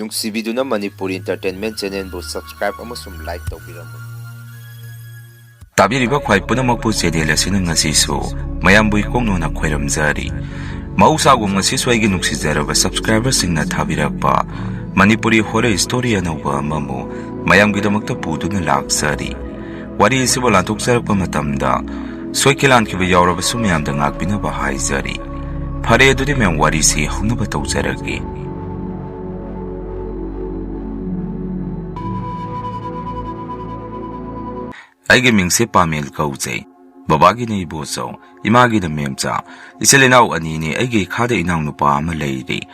ꯅꯨꯡꯁꯤꯕꯤꯗꯨꯅ Manipuri entertainment ꯆꯦꯅꯦꯜꯕꯨ subscribe ꯑꯃꯁꯨꯡ like ꯇꯧꯕꯤꯔꯝꯃꯨ ꯇꯥꯕꯤꯔꯤꯕ ꯈ꯭ꯋꯥꯏ ꯄꯨꯝꯅꯃꯛꯄꯨ ꯆꯦꯅꯦꯜ ꯑꯁꯤꯅ ꯉꯁꯤꯁꯨ ꯃꯌꯥꯝꯕꯨ ꯏꯀꯣꯛꯅꯣꯅ ꯈꯣꯏꯔꯝꯖꯔꯤ ꯃꯍꯧꯁꯥꯒꯨꯝ ꯉꯁꯤꯁꯨ ꯑꯩꯒꯤ ꯅꯨꯡꯁꯤꯖꯔꯕ ꯁꯕꯁꯀ꯭ꯔꯥꯏꯕꯔꯁꯤꯡꯅ ꯊꯥꯕꯤꯔꯛꯄ ꯃꯅꯤꯄꯨꯔꯤ ꯍꯣꯔꯔ ꯁ꯭ꯇꯣꯔꯤ ꯑꯅꯧꯕ ꯑꯃꯕꯨ ꯃꯌꯥꯝꯒꯤꯗꯃꯛꯇ ꯄꯨꯗꯨꯅ ꯂꯥꯛꯆꯔꯤ ꯋꯥꯔꯤ ꯑꯁꯤꯕꯨ ꯂꯥꯟꯊꯣꯛꯆꯔꯛꯄ ꯃꯇꯝꯗ ꯁꯣꯏꯈꯤ ꯂꯥꯟꯈꯤꯕ ꯌꯥꯎꯔꯕꯁꯨ ꯃꯌꯥꯝꯗ ꯉꯥꯛꯄꯤꯅꯕ ꯍꯥꯏꯖꯔꯤ ꯐꯔꯦ ꯑꯗꯨꯗꯤ ꯃꯌꯥꯝ ꯋꯥꯔꯤꯁꯤ ꯍꯧꯅꯕ ꯇꯧꯖꯔꯒꯦ ꯑꯩꯒꯤ ꯃꯤꯡꯁꯦ ꯄꯥꯃꯦꯜ ꯀꯧꯖꯩ ꯕꯕꯥꯒꯤꯅ ꯏꯕꯣꯆꯧ ꯏꯃꯥꯒꯤꯅ ꯃꯦꯝꯆꯥ ꯏꯆꯤꯜ ꯏꯅꯥꯎ ꯑꯅꯤꯅꯤ ꯑꯩꯒꯤ ꯏꯈꯥꯗ ꯏꯅꯥꯎꯅꯨꯄꯥ ꯑꯃ ꯂꯩꯔꯤ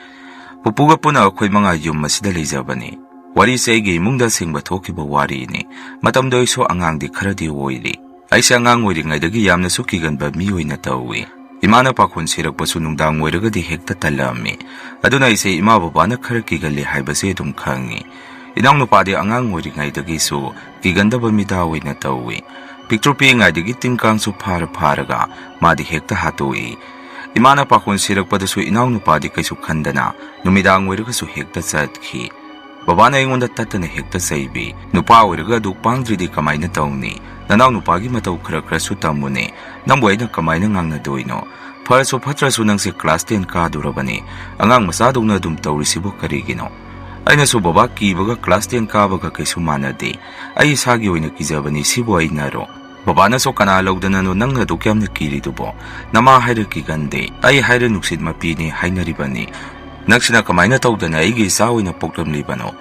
ꯄꯨꯄꯨꯒ ꯄꯨꯟꯅ ꯑꯩꯈꯣꯏ 5 ꯌꯨꯝ ꯑꯁꯤꯗ ꯂꯩꯖꯕꯅꯤ ꯋꯥꯔꯤꯁꯦ ꯑꯩꯒꯤ ꯏꯃꯨꯡꯗ ꯑꯁꯦꯡꯕ ꯊꯣꯛꯈꯤꯕ ꯋꯥꯔꯤꯅꯤ ꯃꯇꯝꯗ ꯑꯩꯁꯨ ꯑꯉꯥꯡꯗꯤ ꯈꯔꯗꯤ ꯑꯣꯏꯔꯤ ꯑꯩꯁꯦ ꯑꯉꯥꯡ ꯑꯣꯏꯔꯤꯉꯩꯗꯒꯤ ꯌꯥꯝꯅꯁꯨ ꯀꯤꯒꯟꯕ ꯃꯤ ꯑꯣꯏꯅ ꯇꯧꯏ ꯏꯃꯥꯅ ꯄꯥꯈꯣꯟ ꯁꯤꯔꯛꯄꯁꯨ ꯅꯨꯡꯗꯥꯡ ꯑꯣꯏꯔꯒꯗꯤ ꯍꯦꯛꯇ ꯇꯜꯂꯝꯃꯤ ꯑꯗꯨꯅ ꯑꯩꯁꯦ ꯏꯃꯥ ꯕꯕꯥꯅ ꯈꯔ ꯀꯤꯒꯜꯂꯤ ꯍꯥꯏꯕꯁꯦ ꯑꯗꯨꯝ ꯈꯪꯉꯤ ꯏꯅꯥꯎꯅꯨꯄꯥꯗꯤ ꯑꯉꯥꯡ ꯑꯣꯏꯔꯤꯉꯩꯗꯒꯤꯁꯨ ꯀꯤꯒꯟꯗꯕ ꯃꯤꯗꯥ ꯑꯣꯏꯅ ꯇꯧꯏ ꯄꯤꯛꯇ꯭ꯔꯨ ꯄꯤꯛꯏꯉꯩꯗꯒꯤ ꯇꯤꯟꯀꯥꯡꯁꯨ ꯐꯥꯔꯒ ꯃꯥꯗꯤ ꯍꯦꯛꯇ ꯍꯥꯠꯇꯣꯛꯏ ꯏꯃꯥꯅ ꯄꯥꯈꯣꯟ ꯁꯤꯔꯛꯄꯗꯁꯨ ꯏꯅꯥꯎꯅꯨꯄꯥꯗꯤ ꯀꯩꯁꯨ ꯈꯟꯗꯅ ꯅꯨꯃꯤꯗꯥꯡ ꯑꯣꯏꯔꯒꯁꯨ ꯍꯦꯛꯇ ꯆꯠꯈꯤ ꯕꯕꯥꯅ ꯑꯩꯉꯣꯟꯗ ꯇꯠꯇꯅ ꯍꯦꯛꯇ ꯆꯩꯕꯤ ꯅꯨꯄꯥ ꯑꯣꯏꯔꯒ ꯑꯗꯨ ꯄꯥꯡꯗ꯭ꯔꯤꯗꯤ ꯀꯃꯥꯏꯅ ꯇꯧꯅꯤ ꯅꯅꯥꯎ ꯅꯨꯄꯥꯒꯤ ꯃꯇꯧ ꯈꯔꯁꯨ ꯇꯝꯃꯨꯅꯦ ꯅꯪꯕꯨ ꯑꯩꯅ ꯀꯃꯥꯏꯅ ꯉꯥꯡꯅꯗꯣꯏꯅꯣ ꯐꯔꯁꯨ ꯐꯠꯇ꯭ꯔꯁꯨ ꯅꯪꯁꯦ ꯀ꯭ꯂꯥꯁ 10 ꯀꯥꯗꯣꯔꯕꯅꯤ ꯑꯉꯥꯡ ꯃꯆꯥꯗꯧꯅ ꯑꯗꯨꯝ ꯇꯧꯔꯤꯁꯤꯕꯨ ꯀꯔꯤꯒꯤꯅꯣ ꯑꯩꯅꯁꯨ ꯕꯕꯥ ꯀꯤꯕꯒ ꯀ꯭ꯂꯥꯁ 10 ꯀꯥꯕꯒ ꯀꯩꯁꯨ ꯃꯥꯟꯅꯗꯦ ꯑꯩ ꯏꯁꯥꯒꯤ ꯑꯣꯏꯅ ꯀꯤꯖꯕꯅꯤ ꯁꯤꯕꯨ ꯑꯩꯅꯔꯣ ꯕꯕꯥꯅꯁꯨ ꯀꯅꯥ ꯂꯧꯗꯅꯅꯣ ꯅꯪꯅ ꯑꯗꯨꯛ ꯌꯥꯝꯅ ꯀꯤꯔꯤꯗꯨꯕꯣ ꯅꯃꯥ ꯍꯥꯏꯔ ꯀꯤꯒꯟꯗꯦ ꯑꯩ ꯍꯥꯏꯔ ꯅꯨꯡꯁꯤꯠ ꯃꯄꯤꯅꯤ ꯍꯥꯏꯅꯔꯤꯕꯅꯤ ꯅꯪꯁꯤꯅ ꯀꯃꯥꯏꯅ ꯇꯧꯗꯅ ꯑꯩꯒꯤ ꯏꯆꯥ ꯑꯣꯏꯅ ꯄꯣꯛꯂꯝꯂꯤꯕꯅꯣ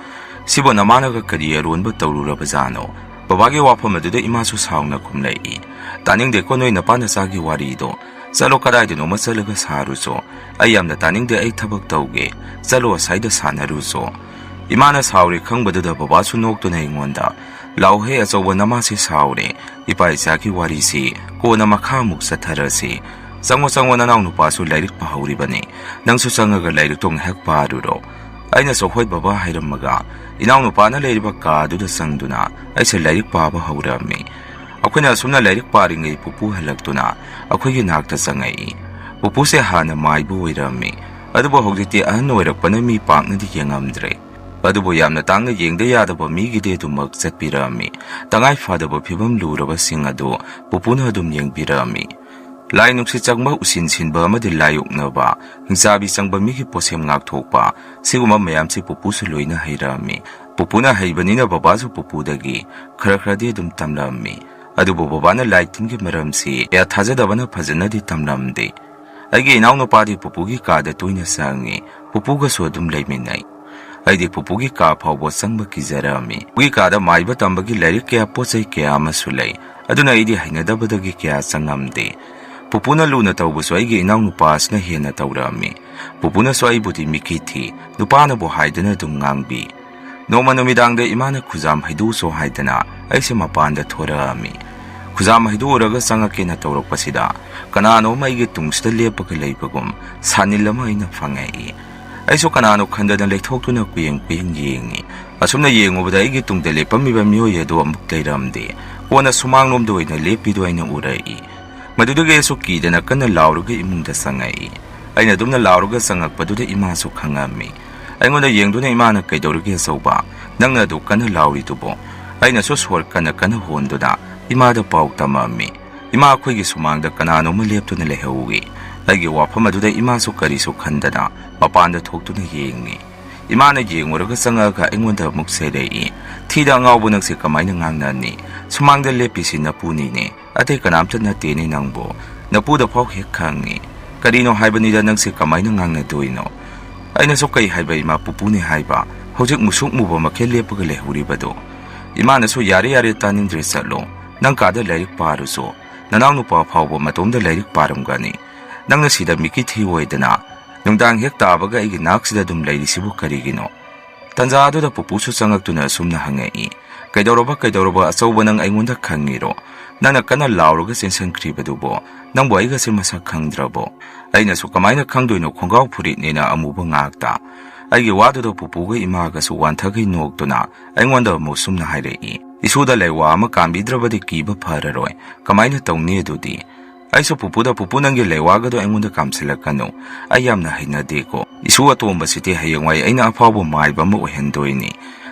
ꯁꯤꯕꯨ ꯅꯃꯥꯅꯒ ꯀꯔꯤ ꯑꯔꯣꯟꯕ ꯇꯧꯔꯨꯔꯕꯖꯥꯅꯣ ꯕꯕꯥꯒꯤ ꯋꯥꯐꯝ ꯑꯗꯨꯗ ꯏꯃꯥꯁꯨ ꯁꯥꯎꯅ ꯈꯨꯝꯂꯛꯏ ꯇꯥꯅꯤꯡꯗꯦꯀꯣ ꯅꯣꯏ ꯅꯄꯥ ꯅꯆꯥꯒꯤ ꯋꯥꯔꯤꯗꯣ ꯆꯠꯂꯣ ꯀꯗꯥꯏꯗꯅꯣꯃ ꯆꯠꯂꯒ ꯁꯥꯔꯨꯆꯣ ꯑꯩ ꯌꯥꯝꯅ ꯇꯥꯅꯤꯡꯗꯦ ꯑꯩ ꯊꯕꯛ ꯇꯧꯒꯦ ꯆꯠꯂꯣ ꯑꯁꯥꯏꯗ ꯁꯥꯟꯅꯔꯨꯆꯣ ꯏꯃꯥꯅ ꯁꯥꯎꯔꯦ ꯈꯪꯕꯗꯨꯗ ꯕꯕꯥꯁꯨ ꯅꯣꯛꯇꯨꯅ ꯑꯩꯉꯣꯟꯗ ꯂꯥꯎꯍꯦ ꯑꯆꯧꯕ ꯅꯃꯥꯁꯦ ꯁꯥꯎꯔꯦ ꯏꯄꯥ ꯏꯆꯥꯒꯤ ꯋꯥꯔꯤꯁꯤ ꯀꯣꯟꯅ ꯃꯈꯥ ꯑꯃꯨꯛ ꯆꯠꯊꯔꯁꯤ ꯆꯪꯉꯣ ꯅꯅꯥꯎ ꯅꯨꯄꯥꯁꯨ ꯂꯥꯏꯔꯤꯛ ꯄꯥꯍꯧꯔꯤꯕꯅꯤ ꯅꯪꯁꯨ ꯆꯪꯉꯒ ꯂꯥꯏꯔꯤꯛꯇꯣ ꯉꯥꯏꯍꯥꯛ ꯄꯥꯔꯨꯔꯣ ꯑꯩꯅꯁꯨ ꯍꯣꯏ ꯕꯕꯥ ꯍꯥꯏꯔꯝꯃꯒ ꯏꯅꯥꯎꯅꯨꯄꯥꯅ ꯂꯩꯔꯤꯕ ꯀꯥꯗꯨꯗ ꯆꯪꯗꯨꯅ ꯑꯩꯁꯦ ꯂꯥꯏꯔꯤꯛ ꯄꯥꯕ ꯍꯧꯔꯝꯃꯤ ꯑꯩꯈꯣꯏꯅ ꯑꯁꯨꯝꯅ ꯂꯥꯏꯔꯤꯛ ꯄꯥꯔꯤꯉꯩ ꯄꯨꯄꯨ ꯍꯜꯂꯛꯇꯨꯅ ꯑꯩꯈꯣꯏꯒꯤ ꯅꯥꯛꯇ ꯆꯪꯉꯛꯏ ꯄꯨꯄꯨꯁꯦ ꯍꯥꯟꯅ ꯃꯥꯏꯕ ꯑꯣꯏꯔꯝꯃꯤ ꯑꯗꯨꯕꯨ ꯍꯧꯖꯤꯛꯇꯤ ꯑꯍꯟ ꯑꯣꯏꯔꯛꯄꯅ ꯃꯤ ꯄꯥꯛꯅꯗꯤ ꯌꯦꯡꯉꯝꯗ꯭ꯔꯦ ꯑꯗꯨꯕꯨ ꯌꯥꯝꯅ ꯇꯥꯡꯅ ꯌꯦꯡꯗ ꯌꯥꯗꯕ ꯃꯤꯒꯤꯗꯤ ꯑꯗꯨꯃꯛ ꯆꯠꯄꯤꯔꯛꯑꯝꯃꯤ ꯇꯉꯥꯏ ꯐꯗꯕ ꯐꯤꯕꯝ ꯂꯨꯔꯕꯁꯤꯡ ꯑꯗꯨ ꯄꯨꯄꯨꯅ ꯑꯗꯨꯝ ꯌꯦꯡꯕꯤꯔꯛꯑꯝꯃꯤ ꯂꯥꯏ ꯅꯨꯡꯁꯤꯠ ꯆꯪꯕ ꯎꯁꯤꯟ ꯁꯤꯟꯕ ꯑꯃꯗꯤ ꯂꯥꯏꯌꯣꯛꯅꯕ ꯍꯤꯡꯆꯥꯕꯤ ꯆꯪꯕ ꯃꯤꯒꯤ ꯄꯣꯠꯁꯦꯝ ꯉꯥꯛꯊꯣꯛꯄ ꯁꯤꯒꯨꯝꯕ ꯃꯌꯥꯝꯁꯤ ꯄꯨꯄꯨꯁꯨ ꯂꯣꯏꯅ ꯍꯩꯔꯛꯑꯝꯃꯤ ꯄꯨꯄꯨꯅ ꯍꯩꯕꯅꯤꯅ ꯕꯕꯥꯁꯨ ꯄꯨꯄꯨꯗꯒꯤ ꯈꯔꯗꯤ ꯑꯗꯨꯝ ꯇꯝꯂꯝꯃꯤ ꯑꯗꯨꯕꯨ ꯕꯕꯥꯅ ꯂꯥꯏ ꯇꯤꯟꯒꯤ ꯃꯔꯝꯁꯤ ꯀꯌꯥ ꯊꯥꯖꯗꯕꯅ ꯐꯖꯅꯗꯤ ꯇꯝꯂꯝꯗꯦ ꯑꯩꯒꯤ ꯏꯅꯥꯎꯅꯨꯄꯥꯗꯤ ꯄꯨꯄꯨꯒꯤ ꯀꯥꯗ ꯇꯣꯏꯅ ꯆꯪꯉꯤ ꯄꯨꯄꯨꯒꯁꯨ ꯑꯗꯨꯝ ꯂꯩꯃꯤꯟꯅꯩ ꯑꯩꯗꯤ ꯄꯨꯄꯨꯒꯤ ꯀꯥ ꯐꯥꯎꯕ ꯆꯪꯕ ꯀꯤꯖꯔꯝꯃꯤ ꯄꯨꯄꯨꯒꯤ ꯀꯥꯗ ꯃꯥꯏꯕ ꯇꯝꯕꯒꯤ ꯂꯥꯏꯔꯤꯛ ꯀꯌꯥ ꯄꯣꯠꯆꯩ ꯀꯌꯥ ꯑꯃꯁꯨ ꯂꯩ ꯑꯗꯨꯅ ꯑꯩꯗꯤ ꯍꯩꯅꯗꯕꯗꯒꯤ ꯀꯌꯥ ꯆꯪꯉꯝꯗꯦ ꯄꯨꯄꯨꯅ ꯂꯨꯅ ꯇꯧꯕꯁꯨ ꯑꯩꯒꯤ ꯏꯅꯥꯎꯅꯨꯄꯥ ꯑꯁꯤꯅ ꯍꯦꯟꯅ ꯇꯧꯔꯝꯃꯤ ꯄꯨꯄꯨꯅꯁꯨ ꯑꯩꯕꯨꯗꯤ ꯃꯤꯈꯤ ꯊꯤ ꯅꯨꯄꯥꯅꯕꯨ ꯍꯥꯏꯗꯅ ꯑꯗꯨꯝ ꯉꯥꯡꯕꯤ ꯅꯣꯡꯃ ꯅꯨꯃꯤꯗꯥꯡꯗ ꯏꯃꯥꯅ ꯈꯨꯖꯥꯝ ꯍꯩꯗꯣꯛꯎꯆꯣ ꯍꯥꯏꯗꯅ ꯑꯩꯁꯦ ꯃꯄꯥꯟꯗ ꯊꯣꯔꯛꯑꯝꯃꯤ ꯈꯨꯖꯥꯝ ꯍꯩꯗꯣꯛꯎꯔꯒ ꯆꯪꯉꯛꯀꯦꯅ ꯇꯧꯔꯛꯄꯁꯤꯗ ꯀꯅꯥꯅꯣꯝ ꯑꯩꯒꯤ ꯇꯨꯡꯁꯤꯗ ꯂꯦꯞꯄꯒ ꯂꯩꯕꯒꯨꯝ ꯁꯥꯅꯤꯜ ꯑꯃ ꯑꯩꯅ ꯐꯪꯉꯛꯏ ꯑꯩꯁꯨ ꯀꯅꯥꯅꯣ ꯈꯟꯗꯅ ꯂꯩꯊꯣꯛꯇꯨꯅ ꯀꯨꯌꯦꯡ ꯌꯦꯡꯉꯤ ꯑꯁꯨꯝꯅ ꯌꯦꯡꯉꯨꯕꯗ ꯑꯩꯒꯤ ꯇꯨꯡꯗ ꯂꯦꯞꯄꯝꯃꯤꯕ ꯃꯤꯑꯣꯏ ꯑꯗꯨ ꯑꯃꯨꯛ ꯂꯩꯔꯝꯗꯦ ꯀꯣꯟꯅ ꯁꯨꯃꯥꯡꯂꯣꯝꯗ ꯑꯣꯏꯅ ꯂꯦꯞꯄꯤꯗꯨ ꯑꯩꯅ ꯎꯔꯛꯏ ꯃꯗꯨꯗꯒꯤ ꯑꯩꯁꯨ ꯀꯤꯗꯅ ꯀꯟꯅ ꯂꯥꯎꯔꯒ ꯏꯃꯨꯡꯗ ꯆꯪꯉꯛꯏ ꯑꯩꯅ ꯑꯗꯨꯝꯅ ꯂꯥꯎꯔꯒ ꯆꯪꯉꯛꯄꯗꯨꯗ ꯏꯃꯥꯁꯨ ꯈꯪꯉꯝꯃꯤ ꯑꯩꯉꯣꯟꯗ ꯌꯦꯡꯗꯨꯅ ꯏꯃꯥꯅ ꯀꯩꯗꯧꯔꯒꯦ ꯑꯆꯧꯕ ꯅꯪꯅ ꯑꯗꯨ ꯀꯟꯅ ꯂꯥꯎꯔꯤꯗꯨꯕꯣ ꯑꯩꯅꯁꯨ ꯁꯣꯔ ꯀꯟꯅ ꯍꯣꯟꯗꯨꯅ ꯏꯃꯥꯗ ꯄꯥꯎ ꯇꯝꯃꯝꯃꯤ ꯏꯃꯥ ꯑꯩꯈꯣꯏꯒꯤ ꯁꯨꯃꯥꯡꯗ ꯀꯅꯥꯅꯣꯝꯃ ꯂꯦꯞꯇꯨꯅ ꯂꯩꯍꯧꯏ ꯑꯩꯒꯤ ꯋꯥꯐꯝ ꯑꯗꯨꯗ ꯏꯃꯥꯁꯨ ꯀꯔꯤꯁꯨ ꯈꯟꯗꯅ ꯃꯄꯥꯟꯗ ꯊꯣꯛꯇꯨꯅ ꯌꯦꯡꯉꯤ ꯏꯃꯥꯅ ꯌꯦꯡꯉꯨꯔꯒ ꯆꯪꯉꯛꯑꯒ ꯑꯩꯉꯣꯟꯗ ꯑꯃꯨꯛ ꯆꯩꯔꯛꯏ ꯊꯤꯗ ꯑꯉꯥꯎꯕ ꯅꯪꯁꯦ ꯀꯃꯥꯏꯅ ꯉꯥꯡꯅꯅꯤ ꯁꯨꯃꯥꯡꯗ ꯂꯦꯞꯄꯤꯁꯤ ꯅꯄꯨꯅꯤꯅꯦ ꯑꯇꯩ ꯀꯅꯥꯝꯇ ꯅꯠꯇꯦꯅꯦ ꯅꯪꯕꯨ ꯅꯄꯨꯗ ꯐꯥꯎ ꯍꯦꯛ ꯈꯪꯉꯤ ꯀꯔꯤꯅꯣ ꯍꯥꯏꯕꯅꯤꯗ ꯅꯪꯁꯦ ꯀꯃꯥꯏꯅ ꯉꯥꯡꯅꯗꯣꯏꯅꯣ ꯑꯩꯅꯁꯨ ꯀꯩ ꯍꯥꯏꯕ ꯏꯃꯥ ꯄꯨꯄꯨꯅꯤ ꯍꯥꯏꯕ ꯍꯧꯖꯤꯛ ꯃꯨꯁꯨꯛ ꯃꯨꯕ ꯃꯈꯩ ꯂꯦꯞꯄꯒ ꯂꯩꯍꯧꯔꯤꯕꯗꯣ ꯏꯃꯥꯅꯁꯨ ꯌꯥꯔꯦ ꯇꯥꯅꯤꯡꯗ꯭ꯔꯦ ꯆꯠꯂꯣ ꯅꯪ ꯀꯥꯗ ꯂꯥꯏꯔꯤꯛ ꯄꯥꯔꯨꯆꯣ ꯅꯅꯥꯎ ꯅꯨꯄꯥ ꯐꯥꯎꯕ ꯃꯇꯣꯝꯗ ꯂꯥꯏꯔꯤꯛ ꯄꯥꯔꯝꯒꯅꯤ ꯅꯪꯅ ꯁꯤꯗ ꯃꯤꯀꯤ ꯊꯤ ꯑꯣꯏꯗꯅ ꯅꯨꯡꯗꯥꯡ ꯍꯦꯛ ꯇꯥꯕꯒ ꯑꯩꯒꯤ ꯅꯥꯛꯁꯤꯗ ꯑꯗꯨꯝ ꯂꯩꯔꯤꯁꯤꯕꯨ ꯀꯔꯤꯒꯤꯅꯣ ꯇꯟꯖꯥ ꯑꯗꯨꯗ ꯄꯨꯄꯨꯁꯨ ꯆꯪꯉꯛꯇꯨꯅ ꯑꯁꯨꯝꯅ ꯍꯪꯉꯛꯏ ꯀꯩꯗꯧꯔꯕ ꯑꯆꯧꯕ ꯅꯪ ꯑꯩꯉꯣꯟꯗ ꯈꯪꯉꯤꯔꯣ ꯅꯪꯅ ꯀꯟꯅ ꯂꯥꯎꯔꯒ ꯆꯦꯟꯁꯟꯈ꯭ꯔꯤꯕꯗꯨꯕꯣ ꯅꯪꯕꯨ ꯑꯩꯒꯁꯦ ꯃꯁꯛ ꯈꯪꯗ꯭ꯔꯕꯣ ꯑꯩꯅꯁꯨ ꯀꯃꯥꯏꯅ ꯈꯪꯗꯣꯏꯅꯣ ꯈꯣꯡꯒ꯭ꯔꯥꯎ ꯐꯨꯔꯤꯠꯅꯦꯅ ꯑꯃꯨꯕ ꯉꯥꯛꯇ ꯑꯩꯒꯤ ꯋꯥꯗꯨꯗ ꯄꯨꯄꯨꯒ ꯏꯃꯥꯒꯁꯨ ꯋꯥꯟꯊꯈꯩ ꯅꯣꯛꯇꯨꯅ ꯑꯩꯉꯣꯟꯗ ꯑꯃꯨꯛ ꯁꯨꯝꯅ ꯍꯥꯏꯔꯛꯏ ꯏꯁꯨꯗ ꯂꯩꯋꯥ ꯑꯃ ꯀꯥꯟꯕꯤꯗ꯭ꯔꯕꯗꯤ ꯀꯤꯕ ꯐꯔꯔꯣꯏ ꯀꯃꯥꯏꯅ ꯇꯧꯅꯤ ꯑꯗꯨꯗꯤ ꯑꯩꯁꯨ ꯄꯨꯄꯨꯗ ꯄꯨꯄꯨ ꯅꯪꯒꯤ ꯂꯩꯋꯥꯒꯗꯣ ꯑꯩꯉꯣꯟꯗ ꯀꯥꯝꯁꯤꯜꯂꯛꯀꯅꯨ ꯑꯩ ꯌꯥꯝꯅ ꯍꯩꯅꯗꯦꯀꯣ ꯏꯁꯨ ꯑꯇꯣꯝꯕꯁꯤꯗꯤ ꯍꯌꯦꯡꯋꯥꯏ ꯑꯩꯅ ꯑꯐꯥꯎꯕ ꯃꯥꯏꯕ ꯑꯃ ꯑꯣꯏꯍꯟꯗꯣꯏꯅꯤ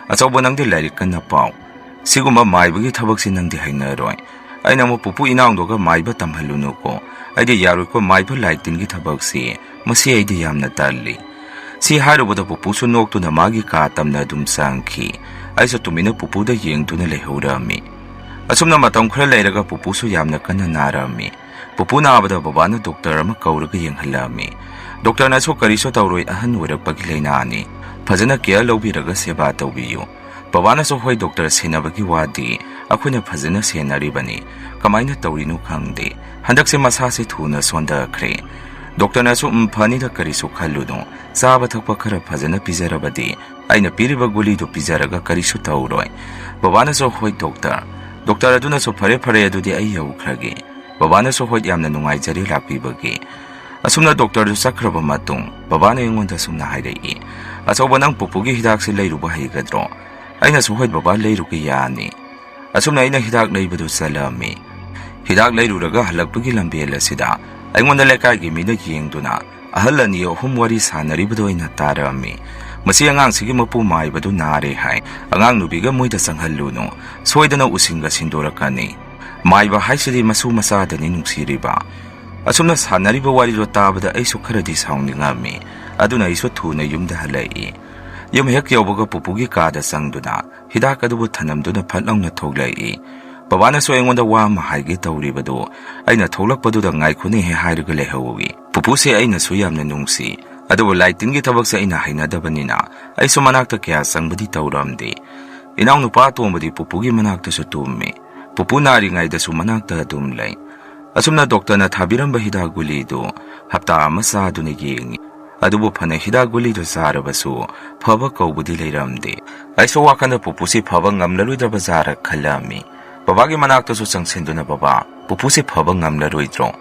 ꯑꯆꯧꯕ ꯅꯪꯗꯤ ꯂꯥꯏꯔꯤꯛ ꯀꯟꯅ ꯄꯥꯎ ꯁꯤꯒꯨꯝꯕ ꯃꯥꯏꯕꯒꯤ ꯊꯕꯛꯁꯤ ꯅꯪꯗꯤ ꯍꯩꯅꯔꯣꯏ ꯑꯩꯅ ꯑꯃꯨꯛ ꯄꯨꯄꯨ ꯏꯅꯥꯎꯗꯨꯒ ꯃꯥꯏꯕ ꯇꯝꯍꯜꯂꯨꯅꯨꯀꯣ ꯑꯩꯗꯤ ꯌꯥꯔꯣꯏꯀꯣ ꯃꯥꯏꯕ ꯂꯥꯏ ꯇꯤꯟꯒꯤ ꯊꯕꯛꯁꯤ ꯃꯁꯤ ꯑꯩꯗꯤ ꯌꯥꯝꯅ ꯇꯜꯂꯤ ꯁꯤ ꯍꯥꯏꯔꯨꯕꯗ ꯄꯨꯄꯨꯁꯨ ꯅꯣꯛꯇꯨꯅ ꯃꯥꯒꯤ ꯀꯥ ꯇꯝꯅ ꯑꯗꯨꯝ ꯆꯪꯈꯤ ꯑꯩꯁꯨ ꯇꯨꯃꯤꯟꯅ ꯄꯨꯄꯨꯗ ꯌꯦꯡꯗꯨꯅ ꯂꯩꯍꯧꯔꯝꯃꯤ ꯑꯁꯨꯝꯅ ꯃꯇꯝ ꯈꯔ ꯂꯩꯔꯒ ꯄꯨꯄꯨꯁꯨ ꯌꯥꯝꯅ ꯀꯟꯅ ꯅꯥꯔꯝꯃꯤ ꯄꯨꯄꯨ ꯅꯥꯕꯗ ꯕꯕꯥꯅ ꯗꯣꯛꯇꯔ ꯑꯃ ꯀꯧꯔꯒ ꯌꯦꯡꯍꯜꯂꯝꯃꯤ ꯗꯣꯛꯇꯔꯅꯁꯨ ꯀꯔꯤꯁꯨ ꯇꯧꯔꯣꯏ ꯑꯍꯟ ꯑꯣꯏꯔꯛꯄꯒꯤ ꯂꯩꯅꯥꯅꯤ ꯐꯖꯅ ꯀꯦꯌꯔ ꯂꯧꯕꯤꯔꯒ ꯁꯦꯕꯥ ꯇꯧꯕꯤꯌꯨ ꯕꯕꯥꯅꯁꯨ ꯍꯣꯏ ꯗꯣꯛꯇꯔ ꯁꯦꯟꯅꯕꯒꯤ ꯋꯥꯗꯤ ꯑꯩꯈꯣꯏꯅ ꯐꯖꯅ ꯁꯦꯟꯅꯔꯤꯕꯅꯤ ꯀꯃꯥꯏꯅ ꯇꯧꯔꯤꯅꯣ ꯈꯪꯗꯦ ꯍꯟꯗꯛꯁꯦ ꯃꯁꯥꯁꯦ ꯊꯨꯅ ꯁꯣꯟꯊꯈ꯭ꯔꯦ ꯗꯣꯛꯇꯔꯅꯁꯨ ꯐꯅꯤꯗ ꯀꯔꯤꯁꯨ ꯈꯜꯂꯨꯅꯨ ꯆꯥꯕ ꯊꯛꯄ ꯈꯔ ꯐꯖꯅ ꯄꯤꯖꯔꯕꯗꯤ ꯑꯩꯅ ꯄꯤꯔꯤꯕ ꯒꯨꯂꯤꯗꯨ ꯄꯤꯖꯔꯒ ꯀꯔꯤꯁꯨ ꯇꯧꯔꯣꯏ ꯕꯕꯥꯅꯁꯨ ꯍꯣꯏ ꯗꯣꯛꯇꯔ ꯑꯗꯨꯅꯁꯨ ꯐꯔꯦ ꯑꯗꯨꯗꯤ ꯑꯩ ꯌꯧꯈ꯭ꯔꯒꯦ ꯕꯕꯥꯅꯁꯨ ꯍꯣꯏ ꯌꯥꯝꯅ ꯅꯨꯡꯉꯥꯏꯖꯔꯤ ꯂꯥꯛꯄꯤꯕꯒꯤ ꯑꯁꯨꯝꯅ ꯗꯣꯛꯇꯔꯗꯨ ꯆꯠꯈ꯭ꯔꯕ ꯃꯇꯨꯡ ꯕꯕꯥꯅ ꯑꯩꯉꯣꯟꯗ ꯁꯨꯝꯅ ꯍꯥꯏꯔꯛꯏ ꯑꯆꯧꯕ ꯅꯪ ꯄꯨꯄꯨꯒꯤ ꯍꯤꯗꯥꯛꯁꯤ ꯂꯩꯔꯨꯕ ꯍꯩꯒꯗ꯭ꯔꯣ ꯑꯩꯅꯁꯨ ꯍꯣꯏ ꯕꯕꯥ ꯂꯩꯔꯨꯒꯦ ꯌꯥꯅꯤ ꯑꯁꯨꯝꯅ ꯑꯩꯅ ꯍꯤꯗꯥꯛ ꯂꯩꯕꯗꯨ ꯆꯠꯂꯝꯃꯤ ꯍꯤꯗꯥꯛ ꯂꯩꯔꯨꯔꯒ ꯍꯜꯂꯛꯄꯒꯤ ꯂꯝꯕꯦꯜ ꯑꯁꯤꯗ ꯑꯩꯉꯣꯟꯗ ꯂꯩꯀꯥꯏꯒꯤ ꯃꯤꯅ ꯌꯦꯡꯗꯨꯅ ꯑꯍꯜ ꯑꯅꯤ ꯑꯍꯨꯝ ꯋꯥꯔꯤ ꯁꯥꯟꯅꯔꯤꯕꯗꯨ ꯑꯩꯅ ꯇꯥꯔꯝꯃꯤ ꯃꯁꯤ ꯑꯉꯥꯡꯁꯤꯒꯤ ꯃꯄꯨ ꯃꯥꯏꯕꯗꯨ ꯅꯥꯔꯦ ꯍꯥꯏ ꯑꯉꯥꯡ ꯅꯨꯕꯤꯒ ꯃꯣꯏꯗ ꯆꯪꯍꯜꯂꯨꯅꯨ ꯁꯣꯏꯗꯅ ꯎꯁꯤꯡꯒ ꯁꯤꯟꯗꯣꯔꯛꯀꯅꯤ ꯃꯥꯏꯕ ꯍꯥꯏꯁꯤꯗꯤ ꯃꯁꯨ ꯃꯆꯥꯗꯅꯤ ꯅꯨꯡꯁꯤꯔꯤꯕ ꯑꯁꯨꯝꯅ ꯁꯥꯟꯅꯔꯤꯕ ꯋꯥꯔꯤꯗꯣ ꯇꯥꯕꯗ ꯑꯩꯁꯨ ꯈꯔꯗꯤ ꯁꯥꯎꯅꯤꯡꯉꯝꯃꯤ ꯑꯗꯨꯅ ꯑꯩꯁꯨ ꯊꯨꯅ ꯌꯨꯝꯗ ꯍꯜꯂꯛꯏ ꯌꯨꯝ ꯍꯦꯛ ꯌꯧꯕꯒ ꯄꯨꯄꯨꯒꯤ ꯀꯥꯗ ꯆꯪꯗꯨꯅ ꯍꯤꯗꯥꯛ ꯑꯗꯨꯕꯨ ꯊꯅꯝꯗꯨꯅ ꯐꯠ ꯂꯥꯎꯅ ꯊꯣꯛꯂꯛꯏ ꯕꯕꯥꯅꯁꯨ ꯑꯩꯉꯣꯟꯗ ꯋꯥ ꯑꯃ ꯍꯥꯏꯒꯦ ꯇꯧꯔꯤꯕꯗꯨ ꯑꯩꯅ ꯊꯣꯛꯂꯛꯄꯗꯨꯗ ꯉꯥꯏꯈꯣꯅꯦꯍꯦ ꯍꯥꯏꯔꯒ ꯂꯩꯍꯧꯏ ꯄꯨꯄꯨꯁꯦ ꯑꯩꯅꯁꯨ ꯌꯥꯝꯅ ꯅꯨꯡꯁꯤ ꯑꯗꯨꯕꯨ ꯂꯥꯏꯇꯤꯟꯒꯤ ꯊꯕꯛꯁꯦ ꯑꯩꯅ ꯍꯩꯅꯗꯕꯅꯤna ꯑꯩꯁꯨ ꯃꯅꯥꯛꯇ ꯀꯌꯥ ꯆꯪꯕꯗꯤ ꯇꯧꯔꯝꯗꯦ ꯏꯅꯥꯎꯅꯨꯄꯥ ꯑꯇꯣꯝꯕꯗꯤ ꯄꯨꯄꯨꯒꯤ ꯃꯅꯥꯛꯇꯁꯨ ꯇꯨꯝꯃꯤ ꯄꯨꯄꯨ ꯅꯥꯔꯤꯉꯩꯗꯁꯨ ꯃꯅꯥꯛꯇ ꯑꯗꯨꯝ ꯂꯩ ꯑꯁꯨꯝꯅ ꯗꯣꯛꯇꯔꯅ ꯊꯥꯕꯤꯔꯝꯕ ꯍꯤꯗꯥꯛ ꯒꯨꯂꯤꯗꯨ ꯍꯞꯇꯥ ꯑꯃ ꯆꯥꯗꯨꯅ ꯌꯦꯡꯉꯤ ꯑꯗꯨꯕꯨ ꯐꯅ ꯍꯤꯗꯥꯛ ꯒꯨꯂꯤꯗꯨ ꯆꯥꯔꯕꯁꯨ ꯐꯕ ꯀꯧꯕꯗꯤ ꯂꯩꯔꯝꯗꯦ ꯑꯩꯁꯨ ꯋꯥꯈꯟꯗ ꯄꯨꯄꯨꯁꯤ ꯐꯕ ꯉꯝꯂꯔꯣꯏꯗ꯭ꯔꯕ ꯖꯥꯔ ꯈꯜꯂꯝꯃꯤ ꯕꯕꯥꯒꯤ ꯃꯅꯥꯛꯇꯁꯨ ꯆꯪꯁꯤꯟꯗꯨꯅ ꯕꯕꯥ ꯄꯨꯄꯨꯁꯤ ꯐꯕ ꯉꯝꯂꯔꯣꯏꯗ꯭ꯔꯣ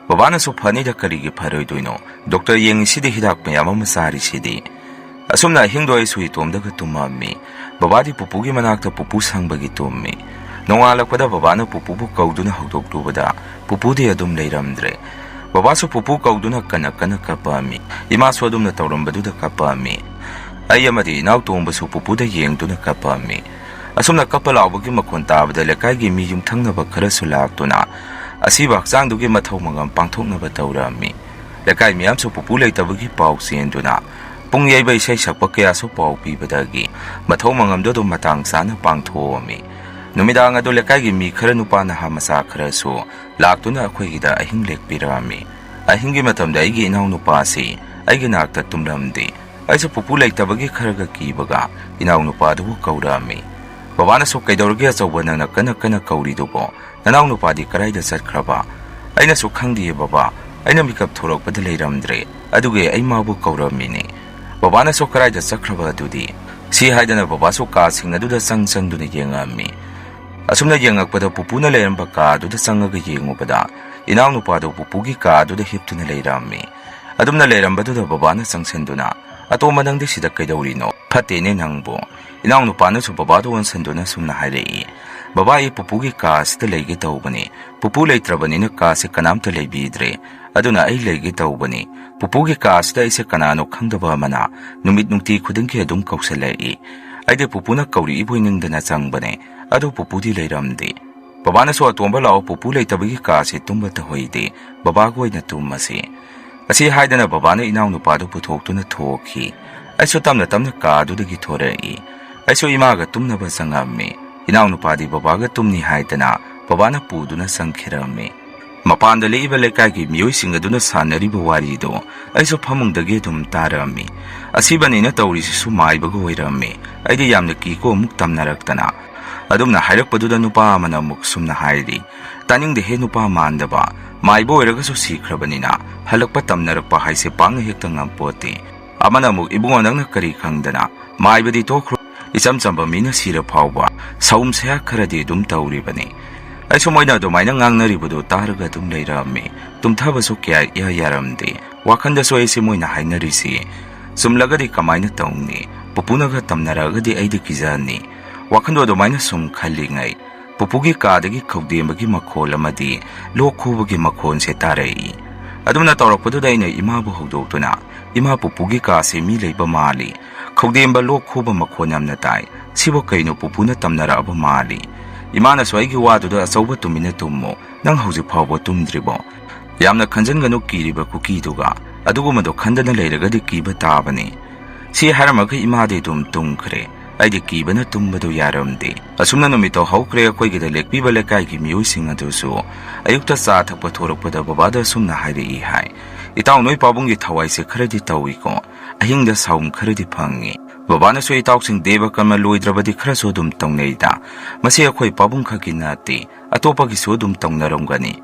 ꯕꯕꯥꯅꯁꯨ ꯐꯅꯤꯗ ꯀꯔꯤꯒꯤ ꯐꯔꯣꯏꯗꯣꯏꯅꯣ ꯗꯣꯛꯇꯔ ꯌꯦꯡꯉꯤꯁꯤꯗꯤ ꯍꯤꯗꯥꯛ ꯃꯌꯥꯝ ꯑꯃ ꯆꯥꯔꯤꯁꯤꯗꯤ ꯑꯁꯨꯝꯅ ꯑꯍꯤꯡꯗꯣ ꯑꯩꯁꯨ ꯏꯇꯣꯝꯗꯒ ꯇꯨꯝꯃꯝꯃꯤ ꯕꯕꯥꯗꯤ ꯄꯨꯄꯨꯒꯤ ꯃꯅꯥꯛꯇ ꯄꯨꯄꯨ ꯁꯪꯕꯒꯤ ꯇꯨꯝꯃꯤ ꯅꯣꯡꯉꯥꯜꯂꯛꯄꯗ ꯕꯕꯥꯅ ꯄꯨꯄꯨꯕꯨ ꯀꯧꯗꯨꯅ ꯍꯧꯗꯣꯛꯂꯨꯕꯗ ꯄꯨꯄꯨꯗꯤ ꯑꯗꯨꯝ ꯂꯩꯔꯝꯗ꯭ꯔꯦ ꯕꯕꯥꯁꯨ ꯄꯨꯄꯨ ꯀꯧꯗꯨꯅ ꯀꯟꯅ ꯀꯞꯄꯝꯃꯤ ꯏꯃꯥꯁꯨ ꯑꯗꯨꯝꯅ ꯇꯧꯔꯝꯕꯗꯨꯗ ꯀꯞꯄꯝꯃꯤ ꯑꯩ ꯑꯃꯗꯤ ꯏꯅꯥꯎꯇꯣꯝꯕꯁꯨ ꯄꯨꯄꯨꯗ ꯌꯦꯡꯗꯨꯅ ꯀꯞꯄꯝꯃꯤ ꯑꯁꯨꯝꯅ ꯀꯞꯄ ꯂꯥꯎꯕꯒꯤ ꯃꯈꯣꯟ ꯇꯥꯕꯗ ꯂꯩꯀꯥꯏꯒꯤ ꯃꯤ ꯌꯨꯝꯊꯪꯅꯕ ꯈꯔꯁꯨ ꯂꯥꯛꯇꯨꯅ ꯑꯁꯤꯕ ꯍꯛꯆꯥꯡꯗꯨꯒꯤ ꯃꯊꯧ ꯃꯉꯝ ꯄꯥꯡꯊꯣꯛꯅꯕ ꯇꯧꯔꯝꯃꯤ ꯂꯩꯀꯥꯏ ꯃꯤꯌꯥꯝꯁꯨ ꯄꯨꯄꯨ ꯂꯩꯇꯕꯒꯤ ꯄꯥꯎ ꯆꯦꯟꯗꯨꯅ ꯄꯨꯡ ꯌꯩꯕ ꯏꯁꯩ ꯁꯛꯄ ꯀꯌꯥꯁꯨ ꯄꯥꯎ ꯄꯤꯕꯗꯒꯤ ꯃꯊꯧ ꯃꯉꯝꯗꯨ ꯑꯗꯨꯝ ꯃꯇꯥꯡ ꯆꯥꯅ ꯄꯥꯡꯊꯣꯛꯑꯝꯃꯤ ꯅꯨꯃꯤꯗꯥꯡ ꯑꯗꯨ ꯂꯩꯀꯥꯏꯒꯤ ꯃꯤ ꯈꯔ ꯅꯨꯄꯥ ꯅꯍꯥ ꯃꯆꯥ ꯈꯔꯁꯨ ꯂꯥꯛꯇꯨꯅ ꯑꯩꯈꯣꯏꯒꯤꯗ ꯑꯍꯤꯡ ꯂꯦꯛꯄꯤꯔꯝꯃꯤ ꯑꯍꯤꯡꯒꯤ ꯃꯇꯝꯗ ꯑꯩꯒꯤ ꯏꯅꯥꯎꯅꯨꯄꯥꯁꯤ ꯑꯩꯒꯤ ꯅꯥꯛꯇ ꯇꯨꯝꯂꯝꯗꯦ ꯑꯩꯁꯨ ꯄꯨꯄꯨ ꯂꯩꯇꯕꯒꯤ ꯈꯔꯒ ꯀꯤꯕꯒ ꯏꯅꯥꯎꯅꯨꯄꯥꯗꯨꯕꯨ ꯀꯧꯔꯝꯃꯤ ꯕꯕꯥꯅꯁꯨ ꯀꯩꯗꯧꯔꯒꯦ ꯑꯆꯧꯕ ꯅꯪꯅ ꯀꯟꯅ ꯀꯧꯔꯤꯗꯨꯕꯣ ꯅꯅꯥꯎꯅꯨꯄꯥꯗꯤ ꯀꯗꯥꯏꯗ ꯆꯠꯈ꯭ꯔꯕ ꯑꯩꯅꯁꯨ ꯈꯪꯗꯤꯌꯦ ꯕꯕꯥ ꯑꯩꯅ ꯃꯤꯀꯞ ꯊꯣꯔꯛꯄꯗ ꯂꯩꯔꯝꯗ꯭ꯔꯦ ꯑꯗꯨꯒꯤ ꯑꯩ ꯃꯥꯕꯨ ꯀꯧꯔꯝꯃꯤꯅꯦ ꯕꯕꯥꯅꯁꯨ ꯀꯗꯥꯏꯗ ꯆꯠꯈ꯭ꯔꯕ ꯑꯗꯨꯗꯤ ꯁꯤ ꯍꯥꯏꯗꯅ ꯕꯕꯥꯁꯨ ꯀꯥꯁꯤꯡ ꯑꯗꯨꯗ ꯆꯪꯗꯨꯅ ꯌꯦꯡꯉꯝꯃꯤ ꯑꯁꯨꯝꯅ ꯌꯦꯡꯉꯛꯄꯗ ꯄꯨꯄꯨꯅ ꯂꯩꯔꯝꯕ ꯀꯥꯗꯨꯗ ꯆꯪꯉꯒ ꯌꯦꯡꯉꯨꯕꯗ ꯏꯅꯥꯎꯅꯨꯄꯥꯗꯨ ꯄꯨꯄꯨꯒꯤ ꯀꯥꯗꯨꯗ ꯍꯤꯞꯇꯨꯅ ꯂꯩꯔꯝꯃꯤ ꯑꯗꯨꯝꯅ ꯂꯩꯔꯝꯕꯗꯨꯗ ꯕꯕꯥꯅ ꯆꯪꯁꯤꯟꯗꯨꯅ ꯑꯇꯣꯝꯕ ꯅꯪꯗꯤ ꯁꯤꯗ ꯀꯩꯗꯧꯔꯤꯅꯣ ꯐꯠꯇꯦꯅꯦ ꯅꯪꯕꯨ ꯏꯅꯥꯎꯅꯨꯄꯥꯅꯁꯨ ꯕꯕꯥꯗ ꯑꯣꯟꯁꯤꯟꯗꯨꯅ ꯁꯨꯝꯅ ꯍꯥꯏꯔꯛꯏ ꯕꯕꯥ ꯑꯩ ꯄꯨꯄꯨꯒꯤ ꯀꯥꯁꯤꯗ ꯂꯩꯒꯦ ꯇꯧꯕꯅꯤ ꯄꯨꯄꯨ ꯂꯩꯇ꯭ꯔꯕꯅꯤꯅ ꯀꯥꯁꯦ ꯀꯅꯥꯝꯇ ꯂꯩꯕꯤꯗ꯭ꯔꯦ ꯑꯗꯨꯅ ꯑꯩ ꯂꯩꯒꯦ ꯇꯧꯕꯅꯤ ꯄꯨꯄꯨꯒꯤ ꯀꯥꯁꯤꯗ ꯑꯩꯁꯦ ꯀꯅꯥꯅꯣ ꯈꯪꯗꯕ ꯑꯃꯅ ꯅꯨꯡꯇꯤ ꯈꯨꯗꯤꯡꯒꯤ ꯑꯗꯨꯝ ꯀꯧꯁꯜꯂꯛꯏ ꯑꯩꯗꯤ ꯄꯨꯄꯨꯅ ꯀꯧꯔꯛꯏꯕꯣꯏ ꯅꯤꯡꯗꯅ ꯆꯪꯕꯅꯦ ꯑꯗꯨ ꯄꯨꯄꯨꯗꯤ ꯂꯩꯔꯝꯗꯦ ꯕꯕꯥꯅꯁꯨ ꯑꯇꯣꯝꯕ ꯂꯥꯛꯑꯣ ꯄꯨꯄꯨ ꯂꯩꯇꯕꯒꯤ ꯀꯥꯁꯦ ꯇꯨꯝꯕ ꯇꯧꯍꯩꯗꯦ ꯕꯕꯥꯒ ꯑꯣꯏꯅ ꯇꯨꯝꯃꯁꯤ ꯑꯁꯤ ꯍꯥꯏꯗꯅ ꯕꯕꯥꯅ ꯏꯅꯥꯎꯅꯨꯄꯥꯗꯨ ꯄꯨꯊꯣꯛꯇꯨꯅ ꯊꯣꯛꯈꯤ ꯑꯩꯁꯨ ꯇꯞꯅ ꯀꯥꯗꯨꯗꯒꯤ ꯊꯣꯔꯛꯏ ꯑꯩꯁꯨ ꯏꯃꯥꯒ ꯇꯨꯝꯅꯕ ꯆꯪꯉꯝꯃꯤ ꯏꯅꯥꯎꯅꯨꯄꯥꯗꯤ ꯕꯕꯥꯒ ꯇꯨꯝꯅꯤ ꯍꯥꯏꯗꯅ ꯕꯕꯥꯅ ꯄꯨꯗꯨꯅ ꯆꯪꯈꯤꯔꯝꯃꯤ ꯃꯄꯥꯟꯗ ꯂꯩꯕ ꯂꯩꯀꯥꯏꯒꯤ ꯃꯤꯑꯣꯏꯁꯤꯡ ꯑꯗꯨꯅ ꯁꯥꯟꯅꯔꯤꯕ ꯋꯥꯔꯤꯗꯣ ꯑꯩꯁꯨ ꯐꯃꯨꯡꯗꯒꯤ ꯑꯗꯨꯝ ꯇꯥꯔꯝꯃꯤ ꯑꯁꯤꯕꯅꯤꯅ ꯇꯧꯔꯤꯁꯤꯁꯨ ꯃꯥꯏꯕꯒ ꯑꯣꯏꯔꯝꯃꯤ ꯑꯩꯗꯤ ꯌꯥꯝꯅ ꯀꯤꯀꯣ ꯑꯃꯨꯛ ꯇꯝꯅꯔꯛꯇꯅ ꯑꯗꯨꯝꯅ ꯍꯥꯏꯔꯛꯄꯗꯨꯗ ꯅꯨꯄꯥ ꯑꯃꯅ ꯑꯃꯨꯛ ꯁꯨꯝꯅ ꯍꯥꯏꯔꯤ ꯇꯥꯅꯤꯡꯗꯦꯍꯦ ꯅꯨꯄꯥ ꯃꯥꯟꯗꯕ ꯃꯥꯏꯕ ꯑꯣꯏꯔꯒꯁꯨ ꯁꯤꯈ꯭ꯔꯕꯅꯤꯅ ꯍꯜꯂꯛꯄ ꯇꯝꯅꯔꯛꯄ ꯍꯥꯏꯁꯦ ꯄꯥꯛꯅ ꯍꯦꯛꯇ ꯉꯝꯄꯣꯠꯇꯦ ꯑꯃꯅ ꯑꯃꯨꯛ ꯏꯕꯨꯡꯉꯣ ꯅꯪꯅ ꯀꯔꯤ ꯈꯪꯗꯅ ꯃꯥꯏꯕꯗꯤ ꯇꯣꯛꯈ꯭ꯔꯣ ꯏꯆꯝ ꯆꯝꯕ ꯃꯤꯅ ꯁꯤꯔ ꯐꯥꯎꯕ ꯁꯥꯎꯝ ꯁꯌꯥꯛ ꯈꯔꯗꯤ ꯑꯗꯨꯝ ꯇꯧꯔꯤꯕꯅꯤ ꯑꯩꯁꯨ ꯃꯣꯏꯅ ꯑꯗꯨꯃꯥꯏꯅ ꯉꯥꯡꯅꯔꯤꯕꯗꯨ ꯇꯥꯔꯒ ꯑꯗꯨꯝ ꯂꯩꯔꯝꯃꯤ ꯇꯨꯝꯊꯕꯁꯨ ꯀꯌꯥ ꯏꯌꯥ ꯌꯥꯔꯝꯗꯦ ꯋꯥꯈꯟꯗꯁꯨ ꯑꯩꯁꯦ ꯃꯣꯏꯅ ꯍꯥꯏꯅꯔꯤꯁꯤ ꯆꯨꯝꯂꯒꯗꯤ ꯀꯃꯥꯏꯅ ꯇꯧꯅꯤ ꯄꯨꯄꯨꯅꯒ ꯇꯝꯅꯔꯛꯑꯒꯗꯤ ꯑꯩꯗꯤ ꯀꯤꯖꯅꯤ ꯋꯥꯈꯟꯗꯣ ꯑꯗꯨꯃꯥꯏꯅ ꯁꯨꯝ ꯈꯜꯂꯤꯉꯩ ꯄꯨꯄꯨꯒꯤ ꯀꯥꯗꯒꯤ ꯈꯧꯗꯦꯝꯕꯒꯤ ꯃꯈꯣꯜ ꯑꯃꯗꯤ ꯂꯣꯛ ꯈꯨꯕꯒꯤ ꯃꯈꯣꯜꯁꯦ ꯇꯥꯔꯛꯏ꯫ ꯑꯗꯨꯝꯅ ꯇꯧꯔꯛꯄꯗꯨꯗ ꯑꯩꯅ ꯏꯃꯥꯕꯨ ꯍꯧꯗꯣꯛꯇꯨꯅ, "ꯏꯃꯥ, ꯄꯨꯄꯨꯒꯤ ꯀꯥꯁꯦ ꯃꯤ ꯂꯩꯕ ꯃꯥꯜꯂꯤ꯫ ꯈꯧꯗꯦꯝꯕ ꯂꯣꯛ ꯈꯨꯕ ꯃꯈꯣꯜ ꯌꯥꯝꯅ ꯇꯥꯏ꯫ ꯁꯤꯕꯨ ꯀꯩꯅꯣ ꯄꯨꯄꯨꯅ ꯇꯝꯅꯔꯛꯑꯕ ꯃꯥꯜꯂꯤ꯫ ꯏꯃꯥꯅꯁꯨ ꯑꯩꯒꯤ ꯋꯥꯗꯨꯗ ꯑꯆꯧꯕ ꯇꯨꯃꯤꯟꯅ ꯇꯨꯝꯃꯨ, ꯅꯪ ꯍꯧꯖꯤꯛ ꯐꯥꯎꯕ ꯇꯨꯝꯗ꯭ꯔꯤꯕꯣ? ꯌꯥꯝꯅ ꯈꯟꯖꯟꯒꯅꯨ ꯀꯤꯔꯤꯕ ꯀꯨꯀꯤꯗꯨꯒ, ꯑꯗꯨꯒꯨꯝꯕꯗꯣ ꯈꯟꯗꯅ ꯂꯩꯔꯒꯗꯤ ꯀꯤꯕ ꯇꯥꯕꯅꯤ." ꯁꯤ ꯍꯥꯏꯔꯝꯃꯒ ꯏꯃꯥꯗꯤ ꯑꯗꯨꯝ ꯇꯨꯝꯈ꯭ꯔꯦ꯫ ꯑꯩꯗꯤ ꯀꯤꯕꯅ ꯇꯨꯝꯕꯗꯨ ꯌꯥꯔꯝꯗꯦ꯫ ꯑꯁꯨꯝꯅ ꯅꯨꯃꯤꯠꯇꯣ ꯍꯧꯈ꯭ꯔꯦ꯫ ꯑꯩꯈꯣꯏꯒꯤꯗ ꯂꯦꯛꯄꯤꯕ ꯂꯩꯀꯥꯏꯒꯤ ꯃꯤꯑꯣꯏꯁꯤꯡ ꯑꯗꯨꯁꯨ ꯑꯌꯨꯛꯇ ꯆꯥ ꯊꯛꯄ ꯊꯣꯔꯛꯄꯗ ꯕꯕꯥꯗ ꯑꯁꯨꯝꯅ ꯍꯥꯏꯔꯛꯏ ꯍꯥꯏ, "ꯏꯇꯥꯎ, ꯅꯣꯏ ꯄꯥꯕꯨꯡꯒꯤ ꯊꯋꯥꯏꯁꯦ ꯈꯔꯗꯤ ꯇꯧꯏꯀꯣ, ꯑꯍꯤꯡꯗ ꯁꯥꯎꯝ ꯈꯔꯗꯤ ꯐꯪꯉꯤ꯫ ꯕꯕꯥꯅꯁꯨ ꯏꯇꯥꯎꯁꯤꯡ ꯗꯦꯕ ꯀꯔꯃ ꯂꯣꯏꯗ꯭ꯔꯕꯗꯤ ꯈꯔꯁꯨ ꯑꯗꯨꯝ ꯇꯧꯅꯩꯗ꯫ ꯃꯁꯤ ꯑꯩꯈꯣꯏ ꯄꯥꯕꯨꯡ ꯈꯛꯀꯤ ꯅꯠꯇꯦ, ꯑꯇꯣꯞꯄꯒꯤꯁꯨ ꯑꯗꯨꯝ ꯇꯧꯅꯔꯝꯒꯅꯤ."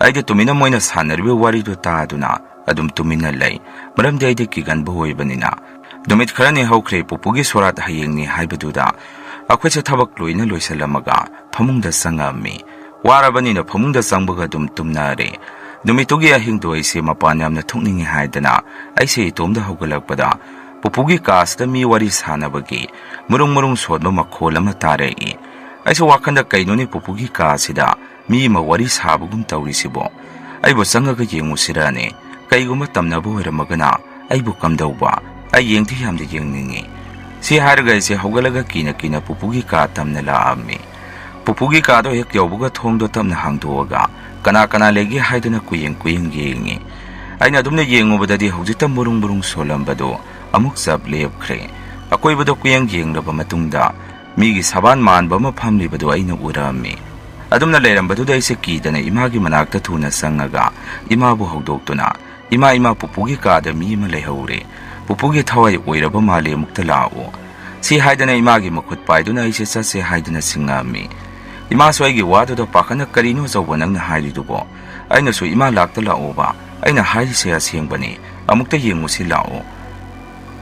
ꯑꯩꯗꯤ ꯇꯨꯃꯤꯟꯅ ꯃꯣꯏꯅ ꯁꯥꯟꯅꯔꯤꯕ ꯋꯥꯔꯤꯗꯨ ꯇꯥꯗꯨꯅ ꯑꯗꯨꯝ ꯇꯨꯃꯤꯟꯅ ꯂꯩ, ꯃꯔꯝꯗꯤ ꯑꯩꯗꯤ ꯀꯤꯒꯟꯕ ꯑꯣꯏꯕꯅꯤꯅ꯫ ꯅꯨꯃꯤꯠ ꯈꯔꯅꯤ ꯍꯧꯈ꯭ꯔꯦ꯫ ꯄꯨꯄꯨꯒꯤ ꯁꯣꯔꯥꯠ ꯍꯌꯦꯡꯅꯤ ꯍꯥꯏꯕꯗꯨꯗ ꯑꯩꯈꯣꯏꯁꯦ ꯊꯕꯛ ꯂꯣꯏꯅ ꯂꯣꯏꯁꯤꯜꯂꯝꯃꯒ ꯐꯃꯨꯡꯗ ꯆꯪꯉꯝꯃꯤ꯫ ꯋꯥꯔꯕꯅꯤꯅ ꯐꯃꯨꯡꯗ ꯆꯪꯕꯒ ꯑꯗꯨꯝ ꯇꯨꯝꯅꯔꯦ꯫ ꯅꯨꯃꯤꯠꯇꯨꯒꯤ ꯑꯍꯤꯡꯗꯣ ꯑꯩꯁꯦ ꯃꯄꯥꯟ ꯌꯥꯝꯅ ꯊꯣꯛꯅꯤꯡꯉꯤ ꯍꯥꯏꯗꯅ ꯑꯩꯁꯦ ꯏꯇꯣꯝꯗ ꯍꯧꯒꯠꯂꯛꯄꯗ ꯄꯨꯄꯨꯒꯤ ꯀꯥꯁꯤꯗ ꯃꯤ ꯋꯥꯔꯤ ꯁꯥꯟꯅꯕꯒꯤ ꯃꯔꯨꯡ ꯃꯔꯨꯡ ꯁꯣꯟꯕ ꯃꯈꯣꯜ ꯑꯃ ꯇꯥꯔꯛꯏ꯫ ꯑꯩꯁꯨ ꯋꯥꯈꯟꯗ ꯀꯩꯅꯣꯅꯤ ꯄꯨꯄꯨꯒꯤ ꯀꯥꯁꯤꯗ ꯃꯤ ꯑꯃ ꯋꯥꯔꯤ ꯁꯥꯕꯒꯨꯝ ꯇꯧꯔꯤꯁꯤꯕꯣ? ꯑꯩꯕꯨ ꯆꯪꯉꯒ ꯌꯦꯡꯉꯨꯁꯤꯔꯅꯦ? ꯀꯩꯒꯨꯝꯕ ꯇꯝꯅꯕ ꯑꯣꯏꯔꯝꯃꯒꯅ ꯑꯩꯕꯨ ꯀꯝꯗꯧꯕ? ꯑꯩ ꯌꯦꯡꯗꯤ ꯌꯥꯝꯅ ꯌꯦꯡꯅꯤꯡꯉꯤ꯫ ꯁꯤ ꯍꯥꯏꯔꯒ ꯑꯩꯁꯦ ꯍꯧꯒꯠꯂꯒ ꯀꯤꯅ ꯀꯤꯅ ꯄꯨꯄꯨꯒꯤ ꯀꯥ ꯇꯝꯅ ꯂꯥꯛꯑꯝꯃꯤ꯫ ꯄꯨꯄꯨꯒꯤ ꯀꯥꯗꯣ ꯍꯦꯛ ꯌꯧꯕꯒ ꯊꯣꯡꯗꯣ ꯇꯞꯅ ꯍꯥꯡꯗꯣꯛꯑꯒ ꯀꯅꯥ ꯀꯅꯥ ꯂꯩꯒꯦ ꯍꯥꯏꯗꯅ ꯀꯨꯌꯦꯡ ꯌꯦꯡꯉꯤ꯫ ꯑꯩꯅ ꯑꯗꯨꯝꯅ ꯌꯦꯡꯉꯨꯕꯗꯗꯤ ꯍꯧꯖꯤꯛꯇ ꯃꯔꯨꯡ ꯃꯔꯨꯡ ꯁꯣꯜꯂꯝꯕꯗꯣ ꯑꯃꯨꯛ ꯆꯞ ꯂꯦꯞꯈ꯭ꯔꯦ꯫ ꯑꯀꯣꯏꯕꯗꯣ ꯀꯨꯌꯦꯡ ꯌꯦꯡꯂꯕ ꯃꯇꯨꯡꯗ ꯃꯤꯒꯤ ꯁꯥꯕꯥꯟ ꯃꯥꯟꯕ ꯑꯃ ꯐꯝꯂꯤꯕꯗꯣ ꯑꯩꯅ ꯎꯔꯝꯃꯤ꯫ ꯑꯗꯨꯝꯅ ꯂꯩꯔꯝꯕꯗꯨꯗ ꯑꯩꯁꯦ ꯀꯤꯗꯅ ꯏꯃꯥꯒꯤ ꯃꯅꯥꯛꯇ ꯊꯨꯅ ꯆꯪꯉꯒ ꯏꯃꯥꯕꯨ ꯍꯧꯗꯣꯛꯇꯨꯅ, "ꯏꯃꯥ, ꯄꯨꯄꯨꯒꯤ ꯀꯥꯗ ꯃꯤ ꯑꯃ ꯂꯩꯍꯧꯔꯦ. ꯄꯨꯄꯨꯒꯤ ꯊꯋꯥꯏ ꯑꯣꯏꯔꯕ ꯃꯥꯜꯂꯦ, ꯑꯃꯨꯛꯇ ꯂꯥꯛꯑꯣ." ꯁꯤ ꯍꯥꯏꯗꯅ ꯏꯃꯥꯒꯤ ꯃꯈꯨꯠ ꯄꯥꯏꯗꯨꯅ ꯑꯩꯁꯦ ꯆꯠꯁꯦ ꯍꯥꯏꯗꯨꯅ ꯆꯤꯡꯉꯝꯃꯤ꯫ ꯏꯃꯥꯁꯨ ꯑꯩꯒꯤ ꯋꯥꯗꯨꯗ ꯄꯥꯈꯠꯅ, "ꯀꯔꯤꯅꯣ ꯑꯆꯧꯕ ꯅꯪꯅ ꯍꯥꯏꯔꯤꯗꯨꯕꯣ?" ꯑꯩꯅꯁꯨ, "ꯏꯃꯥ, ꯂꯥꯛꯇ ꯂꯥꯛꯑꯣꯕ. ꯑꯩꯅ ꯍꯥꯏꯔꯤꯁꯦ ꯑꯁꯦꯡꯕꯅꯤ. ꯑꯃꯨꯛꯇ ꯌꯦꯡꯉꯨꯁꯤ, ꯂꯥꯛꯑꯣ."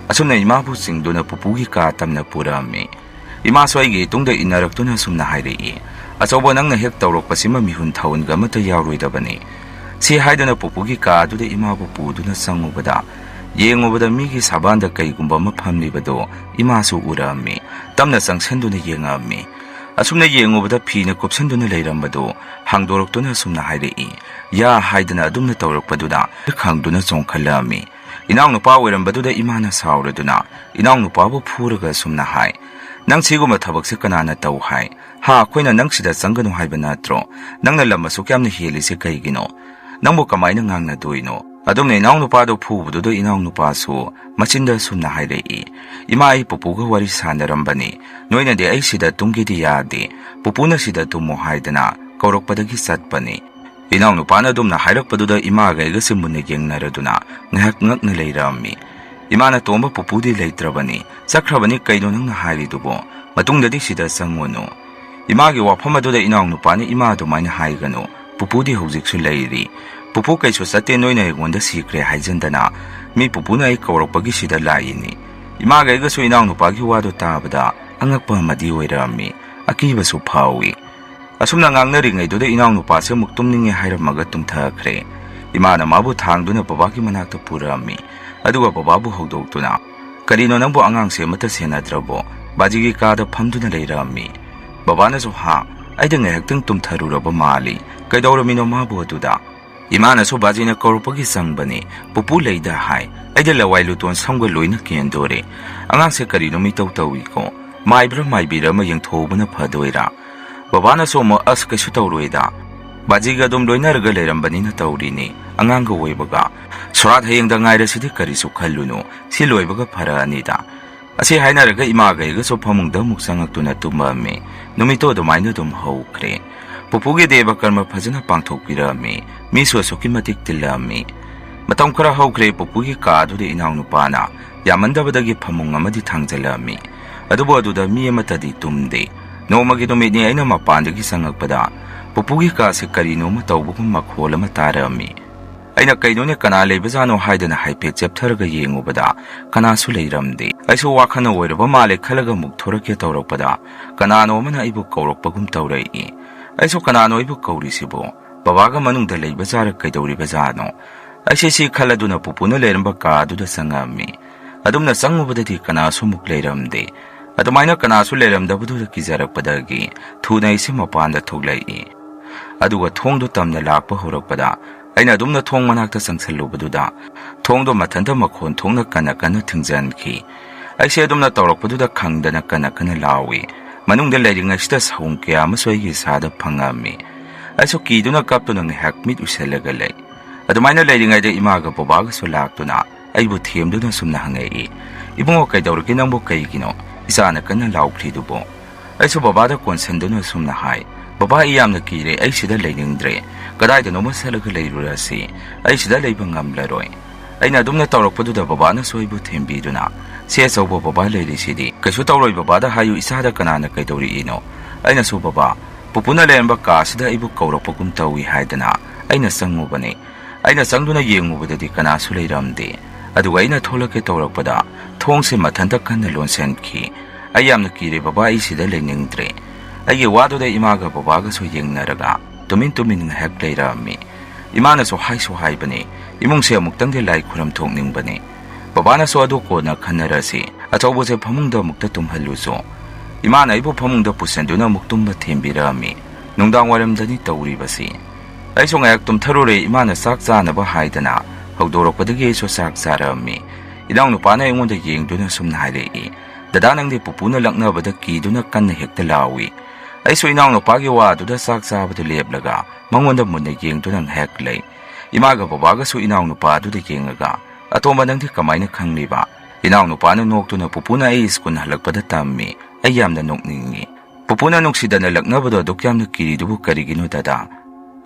ꯑꯁꯨꯝꯅ ꯏꯃꯥꯕꯨ ꯆꯤꯡꯗꯨꯅ ꯄꯨꯄꯨꯒꯤ ꯀꯥ ꯇꯝꯅ ꯄꯨꯔꯛꯑꯝꯃꯤ꯫ ꯏꯃꯥꯁꯨ ꯑꯩꯒꯤ ꯏꯇꯨꯡꯗ ꯏꯟꯅꯔꯛꯇꯨꯅ ꯑꯁꯨꯝꯅ ꯍꯥꯏꯔꯛꯏ, "ꯑꯆꯧꯕ, ꯅꯪꯅ ꯍꯦꯛ ꯇꯧꯔꯛꯄꯁꯤꯃ ꯃꯤꯍꯨꯟ ꯊꯥꯎꯟꯒ ꯑꯃꯠꯇ ꯌꯥꯎꯔꯣꯏꯗꯕꯅꯤ." ꯁꯤ ꯍꯥꯏꯗꯅ ꯄꯨꯄꯨꯒꯤ ꯀꯥꯗꯨꯗ ꯏꯃꯥꯕꯨ ꯄꯨꯗꯨꯅ ꯆꯪꯉꯨꯕꯗ ꯌꯦꯡꯉꯨꯕꯗ ꯃꯤꯒꯤ ꯁꯥꯕꯥꯟꯗ ꯀꯩꯒꯨꯝꯕ ꯑꯃ ꯐꯝꯂꯤꯕꯗꯣ ꯏꯃꯥꯁꯨ ꯎꯔꯛꯑꯝꯃꯤ꯫ ꯇꯞꯅ ꯆꯪꯁꯤꯟꯗꯨꯅ ꯌꯦꯡꯉꯛꯑꯝꯃꯤ꯫ ꯑꯁꯨꯝꯅ ꯌꯦꯡꯉꯨꯕꯗ ꯐꯤꯅ ꯀꯨꯞꯁꯤꯟꯗꯨꯅ ꯂꯩꯔꯝꯕꯗꯣ ꯍꯥꯡꯗꯣꯔꯛꯇꯨꯅ ꯑꯁꯨꯝꯅ ꯍꯥꯏꯔꯛꯏ, "ꯌꯥ" ꯍꯥꯏꯗꯅ ꯑꯗꯨꯝꯅ ꯇꯧꯔꯛꯄꯗꯨꯗ ꯈꯪꯗꯨꯅ ꯆꯣꯡꯈꯠꯂꯛꯑꯝꯃꯤ꯫ ꯏꯅꯥꯎꯅꯨꯄꯥ ꯑꯣꯏꯔꯝꯕꯗꯨꯗ ꯏꯃꯥꯅ ꯁꯥꯎꯔꯗꯨꯅ ꯏꯅꯥꯎꯅꯨꯄꯥꯕꯨ ꯐꯨꯔꯒ ꯑꯁꯨꯝꯅ ꯍꯥꯏ, "ꯅꯪ ꯁꯤꯒꯨꯝꯕ ꯊꯕꯛꯁꯦ ꯀꯅꯥꯅ ꯇꯧ ꯍꯥꯏ? ꯑꯩꯈꯣꯏꯅ ꯅꯪ ꯁꯤꯗ ꯆꯪꯒꯅꯨ ꯍꯥꯏꯕ ꯅꯠꯇ꯭ꯔꯣ? ꯅꯪꯅ ꯂꯝ ꯑꯁꯨꯛ ꯌꯥꯝꯅ ꯍꯦꯜꯂꯤꯁꯦ ꯀꯩꯒꯤꯅꯣ? ꯅꯪꯕꯨ ꯀꯃꯥꯏꯅ ꯉꯥꯡꯅꯗꯣꯏꯅꯣ?" ꯑꯗꯨꯝꯅ ꯏꯅꯥꯎꯅꯨꯄꯥꯗꯣ ꯐꯨꯕꯗꯨꯗ ꯏꯅꯥꯎꯅꯨꯄꯥꯁꯨ ꯃꯆꯤꯟꯗ ꯑꯁꯨꯝꯅ ꯍꯥꯏꯔꯛꯏ, "ꯏꯃꯥ, ꯑꯩ ꯄꯨꯄꯨꯒ ꯋꯥꯔꯤ ꯁꯥꯟꯅꯔꯝꯕꯅꯤ. ꯅꯣꯏꯅꯗꯤ ꯑꯩ ꯁꯤꯗ ꯇꯨꯝꯒꯦꯗꯤ ꯌꯥꯗꯦ. ꯄꯨꯄꯨꯅ ꯁꯤꯗ ꯇꯨꯝꯃꯣ ꯍꯥꯏꯗꯅ ꯀꯧꯔꯛꯄꯗꯒꯤ ꯆꯠꯄꯅꯤ." ꯏꯅꯥꯎꯅꯨꯄꯥꯅ ꯑꯗꯨꯝꯅ ꯍꯥꯏꯔꯛꯄꯗꯨꯗ ꯏꯃꯥꯒ ꯑꯩꯒꯁꯦ ꯃꯨꯟꯅ ꯌꯦꯡꯅꯔꯗꯨꯅ ꯉꯥꯏꯍꯥꯛ ꯉꯛꯅ ꯂꯩꯔꯝꯃꯤ꯫ ꯏꯃꯥꯅ, "ꯇꯣꯝꯕ, ꯄꯨꯄꯨꯗꯤ ꯂꯩꯇ꯭ꯔꯕꯅꯤ. ꯆꯠꯈ꯭ꯔꯕꯅꯤ. ꯀꯩꯅꯣ ꯅꯪꯅ ꯍꯥꯏꯔꯤꯗꯨꯕꯣ? ꯃꯇꯨꯡꯗꯗꯤ ꯁꯤꯗ ꯆꯪꯉꯨꯅꯨ." ꯏꯃꯥꯒꯤ ꯋꯥꯐꯝ ꯑꯗꯨꯗ ꯏꯅꯥꯎꯅꯨꯄꯥꯅ, "ꯏꯃꯥ, ꯑꯗꯨꯃꯥꯏꯅ ꯍꯥꯏꯒꯅꯨ. ꯄꯨꯄꯨꯗꯤ ꯍꯧꯖꯤꯛꯁꯨ ꯂꯩꯔꯤ. ꯄꯨꯄꯨ ꯀꯩꯁꯨ ꯆꯠꯇꯦ. ꯅꯣꯏꯅ ꯑꯩꯉꯣꯟꯗ ꯁꯤꯈ꯭ꯔꯦ ꯍꯥꯏꯖꯟꯗꯅ ꯃꯤ ꯄꯨꯄꯨꯅ ꯑꯩ ꯀꯧꯔꯛꯄꯒꯤ ꯁꯤꯗ ꯂꯥꯛꯏꯅꯤ." ꯏꯃꯥꯒ ꯑꯩꯒꯁꯨ ꯏꯅꯥꯎꯅꯨꯄꯥꯒꯤ ꯋꯥꯗꯨ ꯇꯥꯕꯗ ꯑꯉꯛꯄ ꯑꯃꯗꯤ ꯑꯣꯏꯔꯝꯃꯤ, ꯑꯀꯤꯕꯁꯨ ꯐꯥꯎꯏ꯫ ꯑꯁꯨꯝꯅ ꯉꯥꯡꯅꯔꯤꯉꯩꯗꯨꯗ ꯏꯅꯥꯎꯅꯨꯄꯥꯁꯦ ꯑꯃꯨꯛ ꯇꯨꯝꯅꯤꯡꯉꯦ ꯍꯥꯏꯔꯝꯃꯒ ꯇꯨꯝꯊꯈ꯭ꯔꯦ꯫ ꯏꯃꯥꯅ ꯃꯥꯕꯨ ꯊꯥꯡꯗꯨꯅ ꯕꯕꯥꯒꯤ ꯃꯅꯥꯛꯇ ꯄꯨꯔꯛꯑꯝꯃꯤ꯫ ꯑꯗꯨꯒ ꯕꯕꯥꯕꯨ ꯍꯧꯗꯣꯛꯇꯨꯅ, "ꯀꯔꯤꯅꯣ, ꯅꯪꯕꯨ ꯑꯉꯥꯡꯁꯦ ꯑꯃꯠꯇ ꯁꯦꯟꯅꯗ꯭ꯔꯕꯣ?" ꯕꯥꯖꯤꯒꯤ ꯀꯥꯗ ꯐꯝꯗꯨꯅ ꯂꯩꯔꯝꯃꯤ꯫ ꯕꯕꯥꯅꯁꯨ, "ꯑꯩꯗ ꯉꯥꯏꯍꯥꯛꯇꯪ ꯇꯨꯝꯊꯔꯨꯔꯕ ꯃꯥꯜꯂꯤ. ꯀꯩꯗꯧꯔꯝꯃꯤꯅꯣ ꯃꯥꯕꯨ ꯑꯗꯨꯗ?" ꯏꯃꯥꯅꯁꯨ, "ꯕꯥꯖꯤꯅ ꯀꯧꯔꯛꯄꯒꯤ ꯆꯪꯕꯅꯤ. ꯄꯨꯄꯨ ꯂꯩꯗ" ꯍꯥꯏ꯫ ꯑꯩꯗ ꯂꯋꯥꯏ ꯂꯨꯇꯣꯟ ꯁꯝꯒ ꯂꯣꯏꯅ ꯀꯦꯟꯗꯣꯔꯦ꯫ ꯑꯉꯥꯡꯁꯦ ꯀꯔꯤꯅꯣ ꯃꯤꯇꯧ ꯇꯧꯏꯀꯣ? ꯃꯥꯏꯕ꯭ꯔꯥ ꯃꯥꯏꯕꯤꯔ ꯑꯃ ꯌꯦꯡꯊꯣꯛꯎꯕꯅ ꯐꯗꯣꯏꯔꯥ? ꯕꯕꯥꯅꯁꯨ ꯑꯃꯨꯛ, "ꯑꯁ, ꯀꯩꯁꯨ ꯇꯧꯔꯣꯏꯗ. ꯕꯥꯖꯤꯒ ꯑꯗꯨꯝ ꯂꯣꯏꯅꯔꯒ ꯂꯩꯔꯝꯕꯅꯤꯅ ꯇꯧꯔꯤꯅꯤ. ꯑꯉꯥꯡꯒ ꯑꯣꯏꯕꯒ. ꯁꯣꯔꯥꯠ ꯍꯌꯦꯡꯗ ꯉꯥꯏꯔꯁꯤꯗꯤ ꯀꯔꯤꯁꯨ ꯈꯜꯂꯨꯅꯨ. ꯁꯤ ꯂꯣꯏꯕꯒ ꯐꯔꯛꯑꯅꯤꯗ." ꯑꯁꯤ ꯍꯥꯏꯅꯔꯒ ꯏꯃꯥꯒ ꯑꯩꯒꯁꯨ ꯐꯃꯨꯡꯗ ꯑꯃꯨꯛ ꯆꯪꯉꯛꯇꯨꯅ ꯇꯨꯝꯃꯝꯃꯤ꯫ ꯅꯨꯃꯤꯠꯇꯣ ꯑꯗꯨꯃꯥꯏꯅ ꯑꯗꯨꯝ ꯍꯧꯈ꯭ꯔꯦ꯫ ꯄꯨꯄꯨꯒꯤ ꯗꯦꯕ ꯀꯔꯃ ꯐꯖꯅ ꯄꯥꯡꯊꯣꯛꯄꯤꯔꯛꯑꯝꯃꯤ꯫ ꯃꯤꯁꯨ ꯑꯁꯨꯛꯀꯤ ꯃꯇꯤꯛ ꯇꯤꯜꯂꯛꯑꯝꯃꯤ꯫ ꯃꯇꯝ ꯈꯔ ꯍꯧꯈ꯭ꯔꯦ꯫ ꯄꯨꯄꯨꯒꯤ ꯀꯥꯗꯨꯗ ꯏꯅꯥꯎꯅꯨꯄꯥꯅ ꯌꯥꯝꯃꯟꯗꯕꯗꯒꯤ ꯐꯃꯨꯡ ꯑꯃꯗꯤ ꯊꯥꯡꯖꯜꯂꯛꯑꯝꯃꯤ꯫ ꯑꯗꯨꯕꯨ ꯑꯗꯨꯗ ꯃꯤ ꯑꯃꯠꯇꯗꯤ ꯇꯨꯝꯗꯦ꯫ ꯅꯣꯡꯃꯒꯤ ꯅꯨꯃꯤꯠꯅꯤ ꯑꯩꯅ ꯃꯄꯥꯟꯗꯒꯤ ꯆꯪꯉꯛꯄꯗ ꯄꯨꯄꯨꯒꯤ ꯀꯥꯁꯦ ꯀꯔꯤꯅꯣꯃ ꯇꯧꯕꯒꯨꯝ ꯃꯈꯣꯜ ꯑꯃ ꯇꯥꯔꯛꯑꯝꯃꯤ꯫ ꯑꯩꯅ ꯀꯩꯅꯣꯅꯦ, ꯀꯅꯥ ꯂꯩꯕꯖꯥꯠꯅꯣ ꯍꯥꯏꯗꯅ ꯍꯥꯏꯐꯦꯠ ꯆꯦꯞꯊꯔꯒ ꯌꯦꯡꯉꯨꯕꯗ ꯀꯅꯥꯁꯨ ꯂꯩꯔꯝꯗꯦ꯫ ꯑꯩꯁꯨ ꯋꯥꯈꯜꯅ ꯑꯣꯏꯔꯕ ꯃꯥꯜꯂꯦ ꯈꯜꯂꯒ ꯑꯃꯨꯛ ꯊꯣꯔꯛꯀꯦ ꯇꯧꯔꯛꯄꯗ ꯀꯅꯥꯅꯣ ꯑꯃꯅ ꯑꯩꯕꯨ ꯀꯧꯔꯛꯄꯒꯨꯝ ꯇꯧꯔꯛꯏ꯫ ꯑꯩꯁꯨ, "ꯀꯅꯥꯅꯣ ꯑꯩꯕꯨ ꯀꯧꯔꯤꯁꯤꯕꯣ? ꯕꯕꯥꯒ ꯃꯅꯨꯡꯗ ꯂꯩꯕꯖꯥꯠꯔ ꯀꯩꯗꯧꯔꯤꯕꯖꯥꯠꯅꯣ?" ꯑꯩꯁꯦ ꯁꯤ ꯈꯜꯂꯗꯨꯅ ꯄꯨꯄꯨꯅ ꯂꯩꯔꯝꯕ ꯀꯥꯗꯨꯗ ꯆꯪꯉꯛꯑꯝꯃꯤ꯫ ꯑꯗꯨꯝꯅ ꯆꯪꯉꯨꯕꯗꯗꯤ ꯀꯅꯥꯁꯨ ꯑꯃꯨꯛ ꯂꯩꯔꯝꯗꯦ꯫ ꯑꯗꯨꯃꯥꯏꯅ ꯀꯅꯥꯁꯨ ꯂꯩꯔꯝꯗꯕꯗꯨꯗ ꯀꯤꯖꯔꯛꯄꯗꯒꯤ ꯊꯨꯅ ꯑꯩꯁꯦ ꯃꯄꯥꯟꯗ ꯊꯣꯛꯂꯛꯏ꯫ ꯑꯗꯨꯒ ꯊꯣꯡꯗꯣ ꯇꯝꯅ ꯂꯥꯛꯄ ꯍꯧꯔꯛꯄꯗ ꯑꯩꯅ ꯑꯗꯨꯝꯅ ꯊꯣꯡ ꯃꯅꯥꯛꯇ ꯆꯪꯁꯜꯂꯨꯕꯗꯨꯗ ꯊꯣꯡꯗꯣ ꯃꯊꯟꯇ ꯃꯈꯣꯟ ꯊꯣꯛꯅ ꯀꯟꯅ ꯀꯟꯅ ꯊꯤꯡꯖꯤꯟꯈꯤ꯫ ꯑꯩꯁꯦ ꯑꯗꯨꯝꯅ ꯇꯧꯔꯛꯄꯗꯨꯗ ꯈꯪꯗꯅ ꯀꯟꯅ ꯀꯟꯅ ꯂꯥꯎꯏ꯫ ꯃꯅꯨꯡꯗ ꯂꯩꯔꯤꯉꯩꯁꯤꯗ ꯁꯍꯨꯝ ꯀꯌꯥ ꯑꯃꯁꯨ ꯑꯩꯒꯤ ꯏꯁꯥꯗ ꯐꯪꯉꯝꯃꯤ꯫ ꯑꯩꯁꯨ ꯀꯤꯗꯨꯅ ꯀꯞꯇꯨꯅ ꯉꯥꯏꯍꯥꯛ ꯃꯤꯠ ꯎꯏꯁꯜꯂꯒ ꯂꯩ꯫ ꯑꯗꯨꯃꯥꯏꯅ ꯂꯩꯔꯤꯉꯩꯗ ꯏꯃꯥꯒ ꯕꯕꯥꯒꯁꯨ ꯂꯥꯛꯇꯨꯅ ꯑꯩꯕꯨ ꯊꯦꯝꯗꯨꯅ ꯁꯨꯝꯅ ꯍꯪꯉꯛꯏ, "ꯏꯕꯨꯡꯉꯣ ꯀꯩꯗꯧꯔꯒꯦ ꯅꯪꯕꯨ ꯀꯩꯒꯤꯅꯣ ꯏꯆꯥꯅ ꯀꯟꯅ ꯂꯥꯎꯈ꯭ꯔꯤꯗꯨꯕꯣ?" ꯑꯩꯁꯨ ꯕꯕꯥꯗ ꯀꯣꯟꯁꯤꯟꯗꯨꯅ ꯁꯨꯝꯅ ꯍꯥꯏ, "ꯕꯕꯥ ꯑꯩ ꯌꯥꯝꯅ ꯀꯤꯔꯦ, ꯑꯩ ꯁꯤꯗ ꯂꯩꯅꯤꯡꯗ꯭ꯔꯦ, ꯀꯗꯥꯏꯗꯅꯣꯃ ꯆꯠꯂꯒ ꯂꯩꯔꯨꯔꯁꯤ, ꯑꯩ ꯁꯤꯗ ꯂꯩꯕ ꯉꯝꯂꯔꯣꯏ." ꯑꯩꯅ ꯑꯗꯨꯝꯅ ꯇꯧꯔꯛꯄꯗꯨꯗ ꯕꯕꯥꯅꯁꯨ ꯑꯩꯕꯨ ꯊꯦꯝꯕꯤꯗꯨꯅ, "ꯁꯤ ꯑꯆꯧꯕ ꯕꯕꯥ ꯂꯩꯔꯤꯁꯤꯗꯤ, ꯀꯩꯁꯨ ꯇꯧꯔꯣꯏ ꯕꯕꯥꯗ ꯍꯥꯏꯌꯨ, ꯏꯆꯥꯗ ꯀꯅꯥꯅ ꯀꯩꯗꯧꯔꯛꯏꯅꯣ?" ꯑꯩꯅꯁꯨ, "ꯕꯕꯥ, ꯄꯨꯄꯨꯅ ꯂꯩꯔꯝꯕ ꯀꯥꯁꯤꯗ ꯑꯩꯕꯨ ꯀꯧꯔꯛꯄꯒꯨꯝ ꯇꯧꯏ" ꯍꯥꯏꯗꯅ ꯑꯩꯅ ꯆꯪꯉꯨꯕꯅꯤ꯫ ꯑꯩꯅ ꯆꯪꯗꯨꯅ ꯌꯦꯡꯉꯨꯕꯗꯗꯤ ꯀꯅꯥꯁꯨ ꯂꯩꯔꯝꯗꯦ꯫ ꯑꯗꯨꯒ ꯑꯩꯅ ꯊꯣꯛꯂꯛꯀꯦ ꯇꯧꯔꯛꯄꯗ ꯊꯣꯡꯁꯦ ꯃꯊꯟꯇ ꯀꯟꯅ ꯂꯣꯟꯁꯤꯟꯈꯤ꯫ ꯑꯩ ꯌꯥꯝꯅ ꯀꯤꯔꯦ ꯕꯕꯥ, ꯑꯩ ꯁꯤꯗ ꯂꯩꯅꯤꯡꯗ꯭ꯔꯦ꯫ ꯑꯩꯒꯤ ꯋꯥꯗꯨꯗ ꯏꯃꯥꯒ ꯕꯕꯥꯒꯁꯨ ꯌꯦꯡꯅꯔꯒ ꯇꯨꯃꯤꯟ ꯇꯨꯃꯤꯟ ꯉꯥꯏꯍꯥꯛ ꯂꯩꯔꯝꯃꯤ꯫ ꯏꯃꯥꯅꯁꯨ ꯍꯥꯏꯁꯨ ꯍꯥꯏꯕꯅꯤ, "ꯏꯃꯨꯡꯁꯦ ꯑꯃꯨꯛꯇꯪꯗꯤ ꯂꯥꯏ ꯈꯨꯔꯝ ꯊꯣꯛꯅꯤꯡꯕꯅꯤ." ꯕꯕꯥꯅꯁꯨ ꯑꯗꯨ ꯀꯣꯟꯅ ꯈꯟꯅꯔꯁꯤ, ꯑꯆꯧꯕꯁꯦ ꯐꯃꯨꯡꯗ ꯑꯃꯨꯛꯇ ꯇꯨꯝꯍꯜꯂꯨꯁꯨ꯫ ꯏꯃꯥꯅ ꯑꯩꯕꯨ ꯐꯃꯨꯡꯗ ꯄꯨꯁꯤꯟꯗꯨꯅ ꯑꯃꯨꯛ ꯇꯨꯝꯕ ꯊꯦꯝꯕꯤꯔꯛꯑꯝꯃꯤ꯫ ꯅꯨꯡꯗꯥꯡ ꯋꯥꯏꯔꯝꯗꯅꯤ ꯇꯧꯔꯤꯕꯁꯤ꯫ ꯑꯩꯁꯨ ꯉꯥꯏꯍꯥꯛ ꯇꯨꯝꯊꯔꯨꯔꯦ꯫ ꯏꯃꯥꯅ ꯆꯥꯛ ꯆꯥꯅꯕ ꯍꯥꯏꯗꯅ ꯍꯧꯗꯣꯔꯛꯄꯗꯒꯤ ꯑꯩꯁꯨ ꯆꯥꯛ ꯆꯥꯔꯝꯃꯤ꯫ ꯏꯅꯥꯎꯅꯨꯄꯥꯅ ꯑꯩꯉꯣꯟꯗ ꯌꯦꯡꯗꯨꯅ ꯁꯨꯝꯅ ꯍꯥꯏꯔꯛꯏ, "ꯗꯗꯥ ꯅꯪꯗꯤ ꯄꯨꯄꯨꯅ ꯂꯛꯅꯕꯗ ꯀꯤꯗꯨꯅ ꯀꯟꯅ ꯍꯦꯛꯇ ꯂꯥꯎꯏ." ꯑꯩꯁꯨ ꯏꯅꯥꯎꯅꯨꯄꯥꯒꯤ ꯋꯥꯗꯨꯗ ꯆꯥꯛ ꯆꯥꯕꯗꯨ ꯂꯦꯞꯂꯒ ꯃꯉꯣꯟꯗ ꯃꯨꯟꯅ ꯌꯦꯡꯗꯨꯅ ꯉꯥꯏꯍꯥꯛ ꯂꯩ꯫ ꯏꯃꯥꯒ ꯕꯕꯥꯒꯁꯨ ꯏꯅꯥꯎꯅꯨꯄꯥ ꯑꯗꯨꯗ ꯌꯦꯡꯉꯒ, "ꯑꯇꯣꯝꯕ ꯅꯪꯗꯤ ꯀꯃꯥꯏꯅ ꯈꯪꯂꯤꯕ?" ꯏꯅꯥꯎꯅꯨꯄꯥꯅ ꯅꯣꯛꯇꯨꯅ, "ꯄꯨꯄꯨꯅ ꯑꯩ ꯁ꯭ꯀꯨꯜ ꯍꯜꯂꯛꯄꯗ ꯇꯝꯃꯤ, ꯑꯩ ꯌꯥꯝꯅ ꯅꯣꯛꯅꯤꯡꯉꯤ." "ꯄꯨꯄꯨꯅ ꯅꯨꯡꯁꯤꯗꯅ ꯂꯛꯅꯕꯗꯣ ꯑꯗꯨꯛ ꯌꯥꯝꯅ ꯀꯤꯔꯤꯗꯨꯕꯨ ꯀꯔꯤꯒꯤꯅꯣ ꯗꯗꯥ?"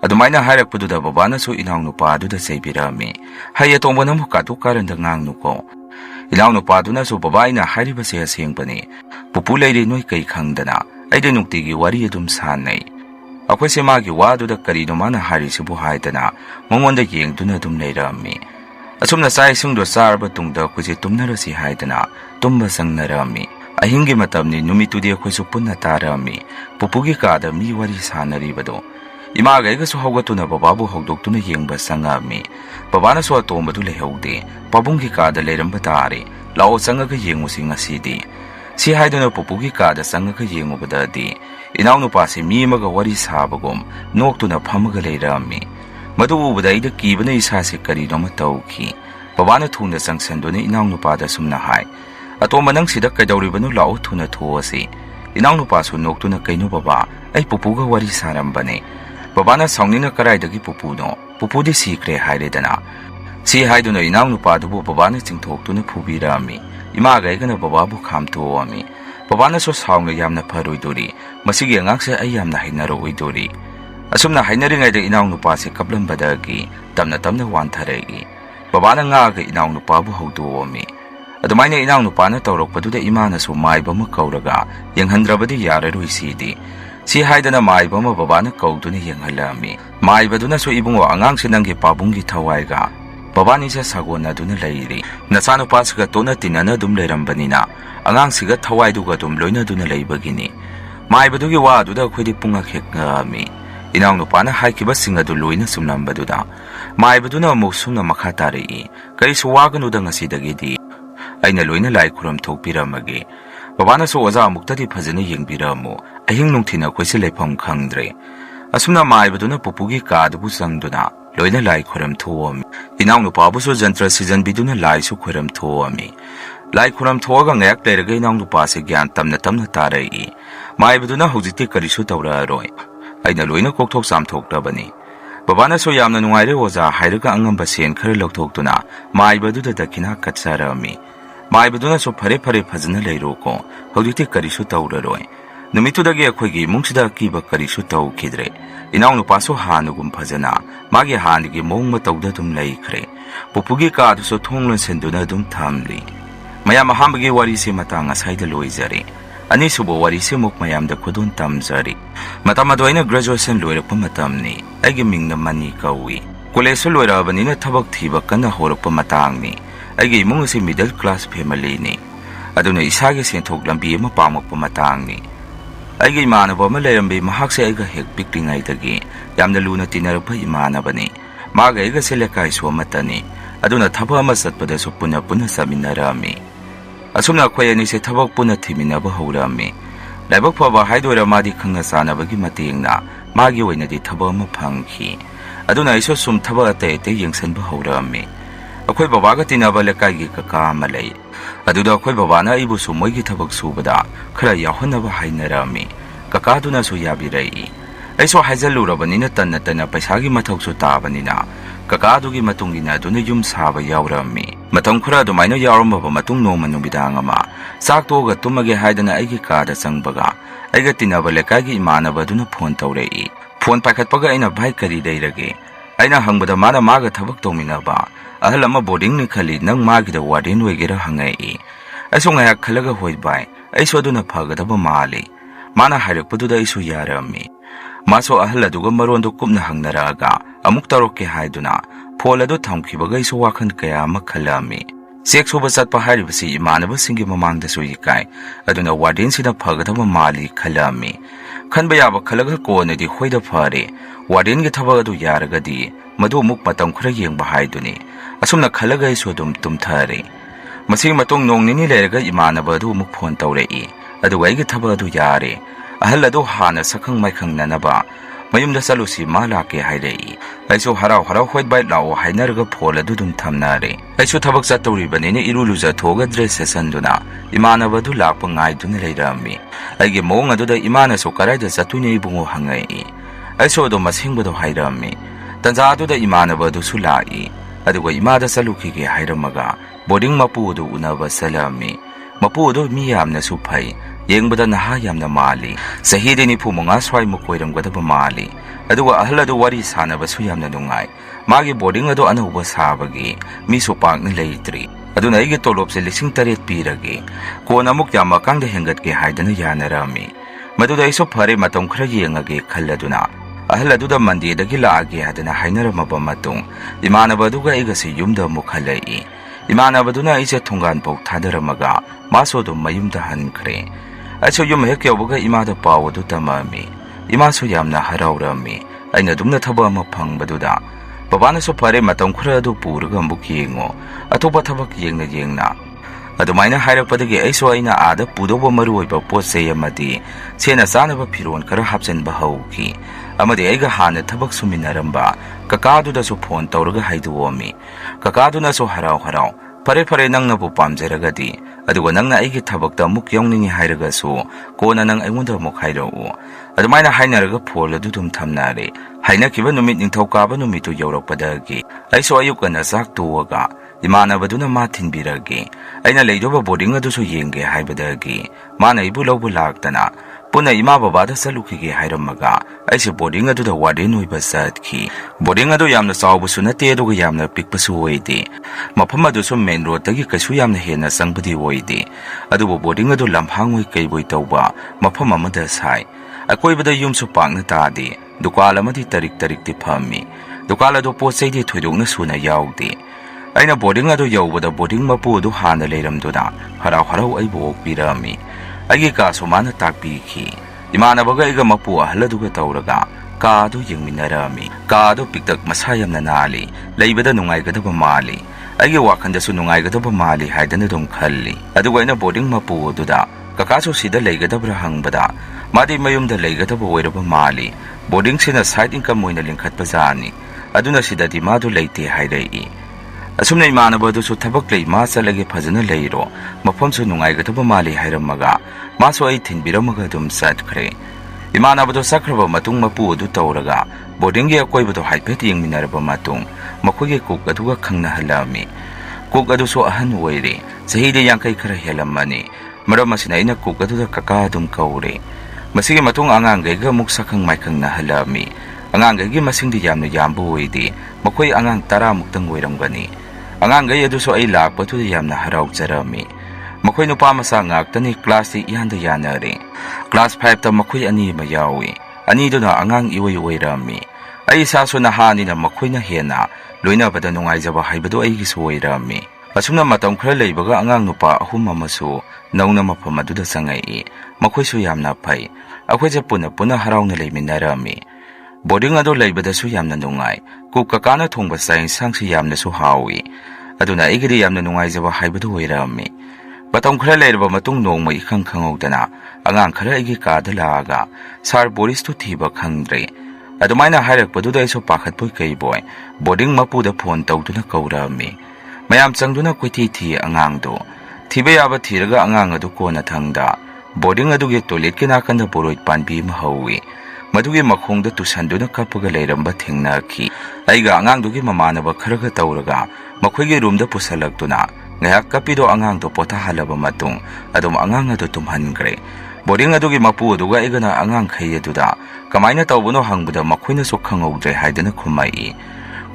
ꯑꯗꯨꯃꯥꯏꯅ ꯍꯥꯏꯔꯛꯄꯗꯨꯗ ꯕꯕꯥꯅꯁꯨ ꯏꯅꯥꯎꯅꯨꯄꯥ ꯑꯗꯨꯗ ꯆꯩꯕꯤꯔꯛꯑꯝꯃꯤ, "ꯍꯩ ꯑꯇꯣꯝꯕ ꯅꯪꯕꯨ ꯀꯥꯇꯨ ꯀꯥꯔꯟꯗ ꯉꯥꯡꯅꯨꯀꯣ." ꯏꯅꯥꯎꯅꯨꯄꯥꯗꯨꯅꯁꯨ, "ꯕꯕꯥ ꯑꯩꯅ ꯍꯥꯏꯔꯤꯕꯁꯦ ꯑꯁꯦꯡꯕꯅꯤ, ꯄꯨꯄꯨ ꯂꯩꯔꯤ ꯅꯣꯏ ꯀꯩ ꯈꯪꯗꯅ, ꯑꯩꯗꯤ ꯅꯨꯡꯇꯤꯒꯤ ꯋꯥꯔꯤ ꯑꯗꯨꯝ ꯁꯥꯟꯅꯩ." ꯑꯩꯈꯣꯏꯁꯦ ꯃꯥꯒꯤ ꯋꯥꯗꯨꯗ ꯀꯔꯤꯅꯣ ꯃꯥꯅ ꯍꯥꯏꯔꯤꯁꯤꯕꯨ ꯍꯥꯏꯗꯅ ꯃꯉꯣꯟꯗ ꯌꯦꯡꯗꯨꯅ ꯑꯗꯨꯝ ꯂꯩꯔꯝꯃꯤ꯫ ꯑꯁꯨꯝꯅ ꯆꯥꯛ ꯏꯁꯤꯡꯗꯣ ꯆꯥꯔꯕ ꯇꯨꯡꯗ ꯑꯩꯈꯣꯏꯁꯦ ꯇꯨꯝꯅꯔꯁꯤ ꯍꯥꯏꯗꯅ ꯇꯨꯝꯕ ꯆꯪꯅꯔꯝꯃꯤ꯫ ꯑꯍꯤꯡꯒꯤ ꯃꯇꯝꯅꯤ, ꯅꯨꯃꯤꯠꯇꯨꯗꯤ ꯑꯩꯈꯣꯏꯁꯨ ꯄꯨꯟꯅ ꯇꯥꯔꯝꯃꯤ ꯄꯨꯄꯨꯒꯤ ꯀꯥꯗ ꯃꯤ ꯋꯥꯔꯤ ꯁꯥꯟꯅꯔꯤꯕꯗꯣ꯫ ꯏꯃꯥꯒ ꯑꯩꯒꯁꯨ ꯍꯧꯒꯠꯇꯨꯅ ꯕꯕꯥꯕꯨ ꯍꯧꯗꯣꯛꯇꯨꯅ ꯌꯦꯡꯕ ꯆꯪꯉꯝꯃꯤ꯫ ꯕꯕꯥꯅꯁꯨ ꯑꯇꯣꯝꯕꯗꯨ ꯂꯩꯍꯧꯗꯦ, ꯄꯥꯕꯨꯡꯒꯤ ꯀꯥꯗ ꯂꯩꯔꯝꯕ ꯇꯥꯔꯦ, ꯂꯥꯛꯑꯣ ꯆꯪꯉꯒ ꯌꯦꯡꯉꯨꯁꯤ ꯉꯁꯤꯗꯤ꯫ ꯁꯤ ꯍꯥꯏꯗꯨꯅ ꯄꯨꯄꯨꯒꯤ ꯀꯥꯗ ꯆꯪꯉꯒ ꯌꯦꯡꯉꯨꯕꯗꯗꯤ ꯏꯅꯥꯎꯅꯨꯄꯥꯁꯤ ꯃꯤ ꯑꯃꯒ ꯋꯥꯔꯤ ꯁꯥꯕꯒꯨꯝ ꯅꯣꯛꯇꯨꯅ ꯐꯝꯃꯒ ꯂꯩꯔꯝꯃꯤ꯫ ꯃꯗꯨ ꯎꯕꯗ ꯑꯩꯗ ꯀꯤꯕꯅ ꯏꯁꯥꯁꯦ ꯀꯔꯤꯅꯣꯃ ꯇꯧꯈꯤ꯫ ꯕꯕꯥꯅ ꯊꯨꯅ ꯆꯪꯁꯟꯗꯨꯅ ꯏꯅꯥꯎꯅꯨꯄꯥꯗ ꯁꯨꯝꯅ ꯍꯥꯏ, "ꯑꯇꯣꯝꯕ ꯅꯪ ꯁꯤꯗ ꯀꯩꯗꯧꯔꯤꯕꯅꯣ? ꯂꯥꯛꯑꯣ ꯊꯨꯅ ꯊꯣꯛꯑꯁꯤ." ꯏꯅꯥꯎꯅꯨꯄꯥꯁꯨ ꯅꯣꯛꯇꯨꯅ, "ꯀꯩꯅꯣ ꯕꯕꯥ, ꯑꯩ ꯄꯨꯄꯨꯒ ꯋꯥꯔꯤ ꯁꯥꯔꯝꯕꯅꯦ." ꯕꯕꯥꯅ ꯁꯥꯎꯅꯤꯡꯅ, "ꯀꯔꯥꯏꯗꯒꯤ ꯄꯨꯄꯨꯅꯣ? ꯄꯨꯄꯨꯗꯤ ꯁꯤꯈ꯭ꯔꯦ ꯍꯥꯏꯔꯦꯗꯅ." ꯁꯤ ꯍꯥꯏꯗꯨꯅ ꯏꯅꯥꯎꯅꯨꯄꯥꯗꯨꯕꯨ ꯕꯕꯥꯅ ꯆꯤꯡꯊꯣꯛꯇꯨꯅ ꯐꯨꯕꯤꯔꯛꯑꯝꯃꯤ꯫ ꯏꯃꯥꯒ ꯑꯩꯒꯅ ꯕꯕꯥꯕꯨ ꯈꯥꯝꯊꯣꯛꯑꯝꯃꯤ꯫ ꯕꯕꯥꯅꯁꯨ ꯁꯥꯎꯅ, "ꯌꯥꯝꯅ ꯐꯔꯣꯏꯗꯣꯔꯤ, ꯃꯁꯤꯒꯤ ꯑꯉꯥꯡꯁꯦ ꯑꯩ ꯌꯥꯝꯅ ꯍꯩꯅꯔꯛꯑꯣꯏꯗꯣꯔꯤ." ꯑꯁꯨꯝꯅ ꯍꯥꯏꯅꯔꯤꯉꯩꯗ ꯏꯅꯥꯎꯅꯨꯄꯥꯁꯦ ꯀꯞꯂꯝꯕꯗꯒꯤ ꯇꯞꯅ ꯇꯞꯅ ꯋꯥꯟꯊꯔꯛꯏ꯫ ꯕꯕꯥꯅ ꯉꯥꯛꯑꯒ ꯏꯅꯥꯎꯅꯨꯄꯥꯕꯨ ꯍꯧꯗꯣꯛꯑꯝꯃꯤ꯫ ꯑꯗꯨꯃꯥꯏꯅ ꯏꯅꯥꯎꯅꯨꯄꯥꯅ ꯇꯧꯔꯛꯄꯗꯨꯗ ꯏꯃꯥꯅꯁꯨ ꯃꯥꯏꯕ ꯑꯃ ꯀꯧꯔꯒ, "ꯌꯦꯡꯍꯟꯗ꯭ꯔꯕꯗꯤ ꯌꯥꯔꯔꯣꯏ ꯁꯤꯗꯤ." ꯁꯤ ꯍꯥꯏꯗꯅ ꯃꯥꯏꯕ ꯑꯃ ꯕꯕꯥꯅ ꯀꯧꯗꯨꯅ ꯌꯦꯡꯍꯜꯂꯛꯑꯝꯃꯤ꯫ ꯃꯥꯏꯕꯗꯨꯅꯁꯨ, "ꯏꯕꯨꯡꯉꯣ, ꯑꯉꯥꯡꯁꯦ ꯅꯪꯒꯤ ꯄꯥꯕꯨꯡꯒꯤ ꯊꯋꯥꯏꯒ ꯕꯕꯥꯅꯤꯁꯦ ꯁꯥꯒꯣꯟꯅꯗꯨꯅ ꯂꯩꯔꯤ. ꯅꯆꯥꯅꯨꯄꯥꯁꯤꯒ ꯇꯣꯠꯅ ꯇꯤꯟꯅꯅ ꯑꯗꯨꯝ ꯂꯩꯔꯝꯕꯅꯤꯅ ꯑꯉꯥꯡꯁꯤꯒ ꯊꯋꯥꯏꯗꯨꯒ ꯑꯗꯨꯝ ꯂꯣꯏꯅꯗꯨꯅ ꯂꯩꯕꯒꯤꯅꯤ." ꯃꯥꯏꯕꯗꯨꯒꯤ ꯋꯥꯗꯨꯗ ꯑꯩꯈꯣꯏꯗꯤ ꯄꯨꯡꯉꯛ ꯍꯦꯛ ꯉꯛꯑꯝꯃꯤ꯫ ꯏꯅꯥꯎꯅꯨꯄꯥꯅ ꯍꯥꯏꯈꯤꯕꯁꯤꯡ ꯑꯗꯨ ꯂꯣꯏꯅ ꯆꯨꯝꯂꯝꯕꯗꯨꯗ ꯃꯥꯏꯕꯗꯨꯅ ꯑꯃꯨꯛ ꯁꯨꯝꯅ ꯃꯈꯥ ꯇꯥꯔꯛꯏ, "ꯀꯔꯤꯁꯨ ꯋꯥꯒꯅꯨꯗ, ꯉꯁꯤꯗꯒꯤꯗꯤ ꯑꯩꯅ ꯂꯣꯏꯅ ꯂꯥꯏ ꯈꯨꯔꯝ ꯊꯣꯛꯄꯤꯔꯝꯃꯒꯦ. ꯕꯕꯥꯅꯁꯨ ꯑꯣꯖꯥ ꯑꯃꯨꯛꯇꯗꯤ ꯐꯖꯅ ꯌꯦꯡꯕꯤꯔꯝꯃꯨ. ꯑꯍꯤꯡ ꯅꯨꯡꯊꯤꯜ ꯑꯩꯈꯣꯏꯁꯦ ꯂꯩꯐꯝ ꯈꯪꯗ꯭ꯔꯦ." ꯑꯁꯨꯝꯅ ꯃꯥꯏꯕꯗꯨꯅ ꯄꯨꯄꯨꯒꯤ ꯀꯥꯗꯨꯕꯨ ꯆꯪꯗꯨꯅ ꯂꯣꯏꯅ ꯂꯥꯏ ꯈꯨꯔꯝ ꯊꯣꯛꯑꯝꯃꯤ꯫ ꯏꯅꯥꯎꯅꯨꯄꯥꯕꯨꯁꯨ ꯖꯟꯇ꯭ꯔ ꯁꯤꯖꯟꯕꯤꯗꯨꯅ ꯂꯥꯏꯁꯨ ꯈꯨꯔꯝ ꯊꯣꯛꯑꯝꯃꯤ꯫ ꯂꯥꯏ ꯈꯨꯔꯝ ꯊꯣꯛꯑꯒ ꯉꯥꯏꯍꯥꯛ ꯂꯩꯔꯒ ꯏꯅꯥꯎꯅꯨꯄꯥꯁꯦ ꯒ꯭ꯌꯥꯟ ꯇꯞꯅ ꯇꯞꯅ ꯇꯥꯔꯛꯏ꯫ ꯃꯥꯏꯕꯗꯨꯅ, "ꯍꯧꯖꯤꯛꯇꯤ ꯀꯔꯤꯁꯨ ꯇꯧꯔꯛꯑꯔꯣꯏ, ꯑꯩꯅ ꯂꯣꯏꯅ ꯀꯣꯛꯊꯣꯛ ꯆꯥꯝꯊꯣꯛꯂꯕꯅꯤ." ꯕꯕꯥꯅꯁꯨ, "ꯌꯥꯝꯅ ꯅꯨꯡꯉꯥꯏꯔꯦ ꯑꯣꯖꯥ" ꯍꯥꯏꯔꯒ ꯑꯉꯝꯕ ꯁꯦꯟ ꯈꯔ ꯂꯧꯊꯣꯛꯇꯨꯅ ꯃꯥꯏꯕꯗꯨꯗ ꯗꯈꯤꯅꯥ ꯀꯠꯆꯔꯝꯃꯤ꯫ ꯃꯥꯏꯕꯗꯨꯅꯁꯨ, "ꯐꯔꯦ ꯐꯔꯦ, ꯐꯖꯅ ꯂꯩꯔꯣꯀꯣ, ꯍꯧꯖꯤꯛꯇꯤ ꯀꯔꯤꯁꯨ ꯇꯧꯔꯔꯣꯏ." ꯅꯨꯃꯤꯠꯇꯨꯗꯒꯤ ꯑꯩꯈꯣꯏꯒꯤ ꯏꯃꯨꯡꯁꯤꯗ ꯑꯀꯤꯕ ꯀꯔꯤꯁꯨ ꯇꯧꯈꯤꯗ꯭ꯔꯦ꯫ ꯏꯅꯥꯎꯅꯨꯄꯥꯁꯨ ꯍꯥꯟꯅꯒꯨꯝ ꯐꯖꯅ ꯃꯥꯒꯤ ꯍꯥꯟꯅꯒꯤ ꯃꯑꯣꯡ ꯃꯇꯧꯗ ꯑꯗꯨꯝ ꯂꯩꯈ꯭ꯔꯦ꯫ ꯄꯨꯄꯨꯒꯤ ꯀꯥꯗꯨꯁꯨ ꯊꯣꯡ ꯂꯣꯟꯁꯤꯟꯗꯨꯅ ꯑꯗꯨꯝ ꯊꯝꯂꯤ꯫ ꯃꯌꯥꯝ, ꯑꯍꯥꯟꯕꯒꯤ ꯋꯥꯔꯤꯁꯤ ꯃꯇꯥꯡ ꯑꯁꯥꯏꯗ ꯂꯣꯏꯖꯔꯦ꯫ ꯑꯅꯤꯁꯨꯕ ꯋꯥꯔꯤꯁꯤ ꯑꯃꯨꯛ ꯃꯌꯥꯝꯗ ꯈꯨꯗꯣꯜ ꯇꯝꯖꯔꯤ꯫ ꯃꯇꯝ ꯑꯗꯨ ꯑꯩꯅ ꯒ꯭ꯔꯦꯖꯨꯑꯦꯁꯟ ꯂꯣꯏꯔꯛꯄ ꯃꯇꯝꯅꯤ꯫ ꯑꯩꯒꯤ ꯃꯤꯡꯅ ꯃꯅꯤ ꯀꯧꯏ꯫ ꯀꯣꯂꯦꯖꯁꯨ ꯂꯣꯏꯔꯛꯑꯕꯅꯤꯅ ꯊꯕꯛ ꯊꯤꯕ ꯀꯟꯅ ꯍꯧꯔꯛꯄ ꯃꯇꯥꯡꯅꯤ꯫ ꯑꯩꯒꯤ ꯏꯃꯨꯡ ꯑꯁꯤ ꯃꯤꯗꯜ ꯀ꯭ꯂꯥꯁ ꯐꯦꯃꯤꯂꯤꯅꯤ, ꯑꯗꯨꯅ ꯏꯁꯥꯒꯤ ꯁꯦꯟꯊꯣꯛ ꯂꯝꯕꯤ ꯑꯃ ꯄꯥꯝꯃꯛꯄ ꯃꯇꯥꯡꯅꯤ꯫ ꯑꯩꯒꯤ ꯏꯃꯥꯟꯅꯕ ꯑꯃ ꯂꯩꯔꯝꯃꯤ꯫ ꯃꯍꯥꯛꯁꯦ ꯑꯩꯒ ꯍꯦꯛ ꯄꯤꯛꯂꯤꯉꯩꯗꯒꯤ ꯌꯥꯝꯅ ꯂꯨꯅ ꯇꯤꯟꯅꯔꯛꯄ ꯏꯃꯥꯟꯅꯕꯅꯤ꯫ ꯃꯥꯒ ꯑꯩꯒꯁꯦ ꯂꯩꯀꯥꯏꯁꯨ ꯑꯃꯠꯇꯅꯤ, ꯑꯗꯨꯅ ꯊꯕꯛ ꯑꯃ ꯆꯠꯄꯗꯁꯨ ꯄꯨꯟꯅ ꯆꯠꯃꯤꯟꯅꯔꯝꯃꯤ꯫ Asumna akhoi anise thabak puna thiminaba haurammi. Laibak phaba haidora madi khangna sanabagi matengna magi oinadi thaba ama phangkhi. Aduna aiso sum thaba ate ate yengsanba haurammi. Akhoi babaga tinaba lekai kaka ama lei. Aduda akhoi babana aibu su moigi thabak subada khara yahonaba hainarami. Kaka duna su yabirai. Aiso haijalurabanina tanna tanna paisagi mathok su tabanina. Kaka adugi matungina aduna yum saba yaurami. Matang khura adumaina yaurambaba matung noma numidang ama. Sak toga tumage haidana aigi kada sangbaga. Aiga tinaba lekagi imanaba aduna phone taurei. Phone paikhatpaga aina bhai kari leirage. Aina hangbada mana maga thabak tawminaba. Ahal ama boarding ni khali nang magida warden wegera hangai. Aiso ngayak khalaga hoi bai. Aiso aduna phagadaba mali. Mana hairukpaduda aiso yarami. Maso ahal aduga marondo kupna hangnaraga. Amuk taroke haiduna. Phone adu thamkhibaga aiso wakhan kaya ama khalami. Sex over sat paharibasi imanaba singi mamangda su yikai. Aduna warden sida phagadaba mali khalami. Khanba yaba khalaga kone di hoida phare. Warden gi thaba adu yaragadi. Madu muk matam khura yengba haiduni. Asumna khalaga iso dum tumthare. Masing matung nong nini leraga imanaba adu muk phone taurei. Adu aigi thaba adu yare. Ahal adu hana sakhang maikhang nanaba. Mayumda salusi malake hairei. Aiso harau hoit bai lao hainarga phone adu dum thamnare. Aiso thabak chatoribani iruluja thoga dress sesanduna. Imanaba adu lakpa ngaiduna leirami. Aigi mong aduda imana so karaida chatuni ibungo hangai. Aiso adu masingbado hairami. Tanza aduda imanaba adu sulai. Aduga imada salukhige hairamaga. Boarding mapu adu unaba salami. Mapu adu mi yamna supai. Yengbada naha yamna mali. Sahidi ni pumunga swai mukoiramgadaba mali. Aduga ahal adu wari sanaba su yamna nungai. Magi boarding adu anuba sabagi. Mi supang ni leitri. Aduna aigi tolopse 8,000 pirage. Kona amuk yama kangda hengatge haidana yanarami. Maduda iso phare matam khara yengage khalladuna. Ahal aduda mandedagi laage hadana hainaramaba matung. Imanaba aduga aigasi yumda amuk halai. Imanabaduna aise thongan pau thadaramaga. Maso dum mayumda hankre. Aiso yum hek yawbaga imada paw adu tamami. Imaso yamna haraurami. Aina dumna thaba ama phangbaduna. Babana so phare matam khura adu puraga amuk yengo. Atopa thabak yengna. Adumaina hairakpadagi aiso aina ada pudoba maruoiba potsei amadi sena sanaba phiron kara hapchenba hauki. Amadi aiga hana thabak suminaramba. Kakaduna so phone tauraga haiduomi. Kakaduna so harau. Pare nangna bu pamjeragadi. Aduga nangna aigi thabakta muk yongningi hairaga so kona nang aingunda muk hairau. Adumaina hainaraga phone adu dum thamnare. Hainakiba numit ningthokaba numitu yaurakpadagi. Aiso ayukana sak tuwaga. Imanabaduna ma thinbirage. Aina leidoba boarding adu so yenge haibadagi. Mana ibu lawbu laktana. Puna ima babada salukhige hairamaga. Aise boarding adu da warden oiba satkhi. Boarding adu yamna chawbusu nate aduga yamna pikpasu oide. Mafam adu so main road tagi kasu yamna hena sangbadi oide. Adubu boarding adu lamhangoi kaiboi tawba mafam amada sai. Akoibada yumsu pangna tadi. Dukal amadi tarik ti phammi. Dukal adu potsei di thoidokna suna yawde. Aina boarding adu yawbada boarding mapu adu hana leiramduna harau aibu okpirami. Aigi ka sumana takpikhi. Imanabaga aiga mapu ahaladuga tauraga ka adu yengminarami. Ka adu piktak masayamna nali. Leibada nungaigadaba mali. Aigi wakhandasu nungaigadaba mali haidana dum khalli. Aduga aina boarding mapu aduda kakaso sida leigadabra hangbada. Madi mayumda leigadaba oiraba mali. Boarding sina side income moina linkhatpa jani. Aduna sida di madu leite hairei. Asumna imanaba su thabak lei ma salage phajana leiro mafam su nungaigadaba mali hairamaga maso ai thinbiramaga dum satkhre. Imanaba sakraba matung mapu adu tauraga boarding ge akoibado haipet yengminaraba matung makhoge kuk aduga khangna halami. Kuk adu so ahan oire sahide yangkai khara helamani. Maram asina ina kuk adu kaka dum kaure. Masige matung angangai ga muk sakhang maikhangna halami. Angangai gi masingdi yamna yambu oide makhoi angang 10 muktang oiramgani. Angangai adu so ai lakpatu yamna harau jarami. Makhoi nupa masa ngaktani class ti ihanda yanare. Class 5 ta makhoi ani ma yawi. Ani duna angang iwai oirami. Ai saso na hani na makhoi na hena loina bada nungaijaba haibado ai gi soirami. Asumna matam khara leibaga angang nupa ahum amasu nauna mafam aduda sangai. Makhoi su yamna phai. Akhoi je puna harauna leiminarami. Boarding adu leibada su yamna nungai. Kuk kakana thongba saing sangsi yamna su hawi. Aduna igiri yamna nungai jaba haibadu oirami. Batong khara leiraba matung nongma ikhang khangawdana angang khara aigi kaada laaga Sar Boris tu thiba khangdre. Adumaina hairakpaduda aiso pakhatpoi kaiboy boarding mapuda phone tawduna kaurami. Mayam changduna koithi thi angangdo. Thiba yaba thiraga angang adu kona thangda. Boarding adugi toilet ki nakanda boroit panbi mahawi. Madugi makhongda tusanduna kapaga leiramba thingnaki. Aiga angangdugi mamanaba kharaga tawraga makhoigi roomda pusalaktuna ngayak kapido angangdo potahalaba matung adum angang adu tumhangre. Boarding adugi mapu aduga igana angang khayaduda kamaina tawbuno hangbada makhoina so khangawdre haidana khumai.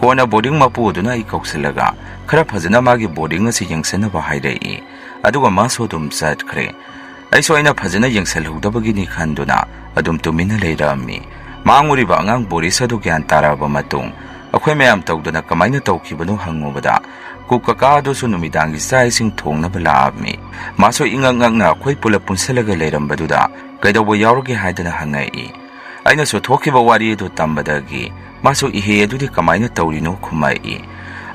Kona boarding mapu aduna ikauksilaga khara phajana magi boarding asi yengsanaba hairei. Aduga maso dum chatkre. Aiso aina phajana yengsalhudabagi ni khanduna adum tumina leirami. Manguriba angang Boris adu gyan taraba matung akhoi mayam tawduna kamaina tawkhibano hangubada kukaka adu su numidangi sai sing thongna balaabmi. Maso ingangangna akhoi pula punsalaga leirambaduda kaidawo yawrage haidana hangai. Aina so thokiba wari adu tambadagi maso ihe adudi kamaina tawrino khumai.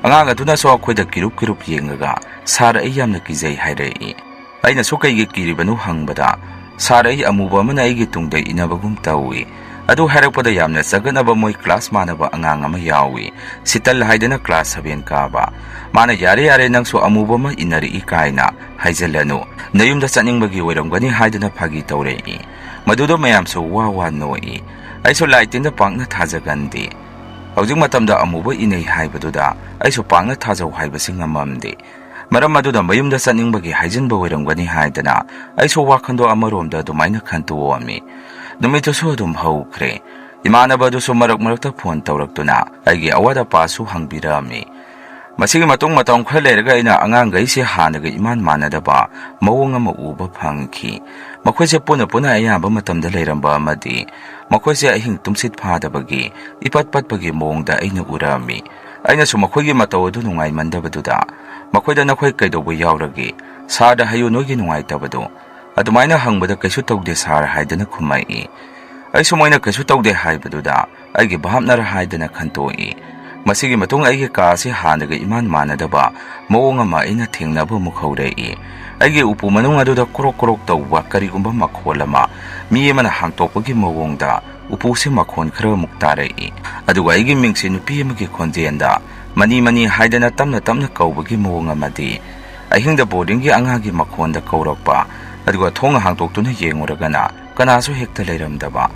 Angang aduna so akhoida kirup yengaga sar ai yamna kijai hairei. Aina so kaigi kiribanu hangbada sar ai amuba mana aigi tungda inabagum tawi. Adu harakpada yamna saganaba moi class manaba angang ama yawi. Sital haidana class 7 kaba. Mana yare nang so amuba ma inari ikaina haijalanu. Nayumda chaningbagi oiramgani haidana phagi tawrei. Madudo mayam so wawa noi. Aiso laitinda pangna thajagandi. Hawjing matamda amuba inai haibaduda aiso pangna thajau haibasing amamdi. Maram maduda mayumda chaningbagi haijanba oiramgani haidana aiso wakhando amaromda dumaina khantuwami. Numito so adum haukre. Imanaba du so marakta phone tawraktuna aigi awada pasu hangbirami. Masigi matong khara leiraga ina angang gaise hanaga iman manadaba mawong ama uba phangki. Makhoise puna ayamba matamda leiramba amadi makhoise ahing tumsit phadabagi ipatpatpagi mawongda aina urami. Aina so makhoigi mataw adu nungai mandabaduda makhoida nakhoi kaidobo yawragi sarda hayo nogi nungai tabadu. Adumaina hangbada kaisu tawde sar haidana khumai. Aiso moina kaisu tawde haibaduda aigi bhamnar haidana khantoi. Masigi matung aigi kaasi hanaga iman manadaba mawong ama aina thingnaba mukhaurei. Aigi upu manung aduda korok tawba karigumba makholama mi amana hangtokpagi mawongda upu se makhon khara muktarei. Aduga aigi mingsi nupi amagi khonjenda mani haidana tamna kaubagi mawong amadi ahingda boarding gi angagi makhonda kaurakpa. Aduga thong hangtoktuna yenguragana kanasu hekta leiramdaba.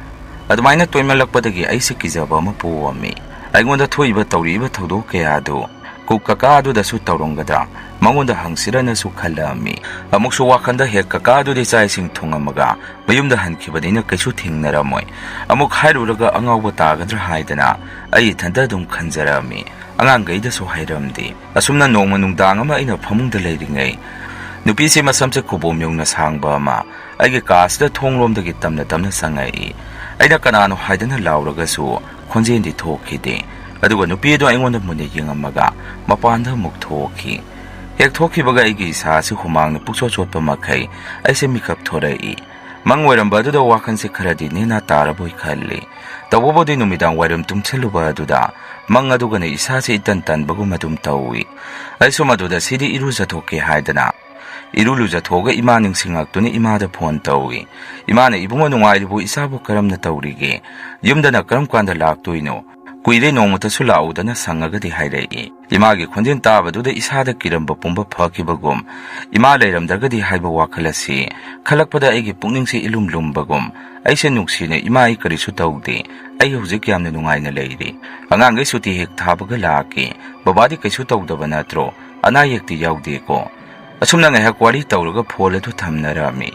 Adumaina toimalakpadagi aisi kijaba ama puwami. Aigonda thoiba tawriba thawdo kayadu kukaka aduda su tawrongadra mangonda hangsirana su khalami. Amuksu wakhanda hekaka adudi chaising thongamaga mayumda hankibadina kaisu thingnaramoi. Amuk hairuraga angawba tagadra haidana ai thanda dum khanjarami. Angangaida su hairamdi. Asumna nongma nungdang ama aina phamungda leiringai. Nupisi masamse kubom yongna sangba ama aigi kaasda thonglomdagi tamna sangai. Aina kanano haidana lauragasu khonjendi thokhide. Aduga nupido aingonda mune yengamaga mapanda muk thokhi. Hek thokhibaga aigi isaasi humangna pukso chotpa makai aise mikap thorai. Mangwairamba aduda wakhanse kharadi nena taraboi khalli. Tawbodi numidang wairam tumcheluba aduda mang adugana isaasi itan tanbagum adum tawi. Aiso maduda sidi iruza thokhe haidana Iruluja thoga ima ningsingaktuni imada phone tawi. Imana ibunga nungairibu isabu karamna tawrige. Yumdana karam kanda laktoino. Kuire nongmata su laudana sangagadi hairei. Imagi khonjin tabaduda isada kiramba pumba phakibagum. Ima leiramdargadi haiba wakhalasi. Khalakpada aigi pungningsi ilumlumbagum. Aise nuksina ima karisu tawde. Ai hujik yamna nungaina leiri. Angangai suti hek thabaga laki. Babadi kaisu tawdaba natro. Anayekti yawde ko. Asumna ngahak wari tawraga phone adu thamnarami.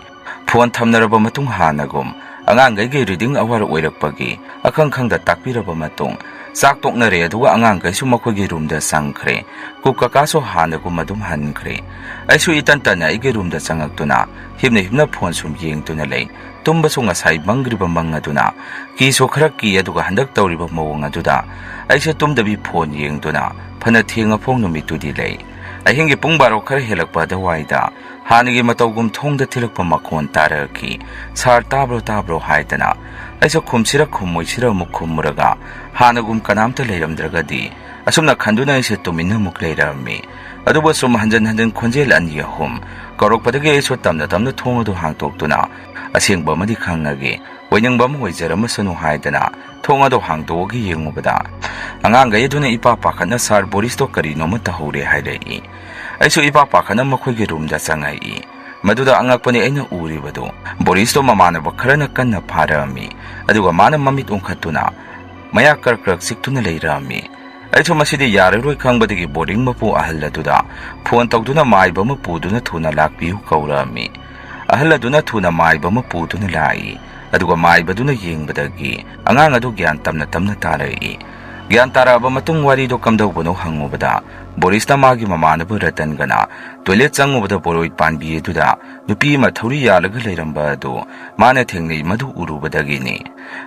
Phone thamnaraba matung hanagum angangai gi reading awar oirakpagi akhangkhangda takpiraba matung sak toknare aduga angangai su makhogi roomda sangkhre kukaka so hanagum adum hankhre. Aisu itantana igi roomda changaktuna himna phone sum yengtuna lei tumba so ngasai mangriba mangaduna ki so khara ki aduga handak tawriba mawong aduda aise tumdabi phone yengtuna phana thenga phong numitudi lei. Ahingi pungbaro khara helakpada waida hanigi matawgum thongda thilakpa makhon taraki sar tabro haidana aisa khumsira khumoisira mukhumuraga hanagum kanamta leiramdragadi asumna khanduna ise tumina mukleirami ꯑꯗꯨꯕꯨ ꯁꯨꯝ ꯍꯟꯖꯟ ꯍꯟꯖꯟ ꯈꯣꯟꯖꯦꯜ ꯑꯅꯤ ꯑꯍꯨꯝ ꯀꯧꯔꯛꯄꯗꯒꯤ ꯑꯩꯁꯨ ꯇꯝꯅ ꯇꯝꯅ ꯊꯣꯡ ꯑꯗꯨ ꯍꯥꯡꯇꯣꯛꯇꯨꯅ ꯑꯁꯦꯡꯕ ꯑꯃꯗꯤ ꯈꯪꯉꯒꯦ ꯑꯣꯏꯅꯤꯡꯕ ꯑꯃ ꯑꯣꯏꯖꯔꯝꯃꯁꯅꯨ ꯍꯥꯏꯗꯅ ꯊꯣꯡ ꯑꯗꯨ ꯍꯥꯡꯗꯣꯛꯑꯒ ꯌꯦꯡꯉꯨꯕꯗ ꯑꯉꯥꯡꯈꯩ ꯑꯗꯨꯅ ꯏꯄꯥ ꯄꯥꯈꯠꯅ ꯁꯥꯔ ꯕꯣꯔꯤꯁꯇꯣ ꯀꯔꯤꯅꯣꯃ ꯇꯧꯍꯧꯔꯦ ꯍꯥꯏꯔꯛꯏ꯫ ꯑꯩꯁꯨ ꯏꯄꯥ ꯄꯥꯈꯠꯅ ꯃꯈꯣꯏꯒꯤ ꯔꯨꯝꯗ ꯆꯪꯉꯛꯏ꯫ ꯃꯗꯨꯗ ꯑꯉꯛꯄꯅꯤ ꯑꯩꯅ ꯎꯔꯤꯕꯗꯨ ꯕꯣꯔꯤꯁꯇꯣ ꯃꯃꯥꯟꯅꯕ ꯈꯔꯅ ꯀꯟꯅ ꯐꯥꯔꯛꯑꯝꯃꯤ ꯑꯗꯨꯒ ꯃꯥꯅ ꯃꯃꯤꯠ ꯎꯪꯈꯠꯇꯨꯅ ꯃꯌꯥ ꯀꯔꯛ ꯆꯤꯛꯇꯨꯅ ꯂꯩꯔꯝꯃꯤ꯫ ꯑꯩꯁꯨ ꯃꯁꯤꯗꯤ ꯌꯥꯔꯔꯣꯏ ꯈꯪꯕꯗꯒꯤ ꯕꯣꯔꯗꯤꯡ ꯃꯄꯨ ꯑꯍꯜ ꯑꯗꯨꯗ ꯐꯣꯟ ꯇꯧꯗꯨꯅ ꯃꯥꯏꯕ ꯑꯃ ꯄꯨꯗꯨꯅ ꯊꯨꯅ ꯂꯥꯛꯄꯤꯌꯨ ꯀꯧꯔꯛꯑꯝꯃꯤ꯫ ꯑꯍꯜ ꯑꯗꯨꯅ ꯊꯨꯅ ꯃꯥꯏꯕ ꯑꯃ ꯄꯨꯗꯨꯅ ꯂꯥꯛꯏ ꯑꯗꯨꯒ ꯃꯥꯏꯕꯗꯨꯅ ꯌꯦꯡꯕꯗꯒꯤ ꯑꯉꯥꯡ ꯑꯗꯨ ꯒ꯭ꯌꯥꯟ ꯇꯝꯅ ꯇꯝꯅ ꯇꯥꯔꯛꯏ꯫ ꯒ꯭ꯌꯥꯟ ꯇꯥꯔꯛꯑꯕ ꯃꯇꯨꯡ ꯋꯥꯔꯤꯗꯣ ꯀꯝꯗꯧꯕꯅꯣ ꯍꯪꯉꯨꯕꯗ ꯕꯣꯔꯤꯁꯅ ꯃꯥꯒꯤ ꯃꯃꯥꯟꯅꯕ ꯔꯇꯟꯒꯅ ꯇꯣꯏꯂꯦꯠ ꯆꯪꯉꯨꯕꯗ ꯕꯣꯔꯣꯏ ꯄꯥꯟꯕꯤ ꯑꯗꯨꯗ ꯅꯨꯄꯤ ꯑꯃ ꯊꯧꯔꯤ ꯌꯥꯜꯂꯒ ꯂꯩꯔꯝꯕ ꯑꯗꯨ ꯃꯥꯅ ꯊꯦꯡꯅꯩ ꯃꯗꯨ ꯎꯔꯨꯕꯗꯒꯤꯅꯤ꯫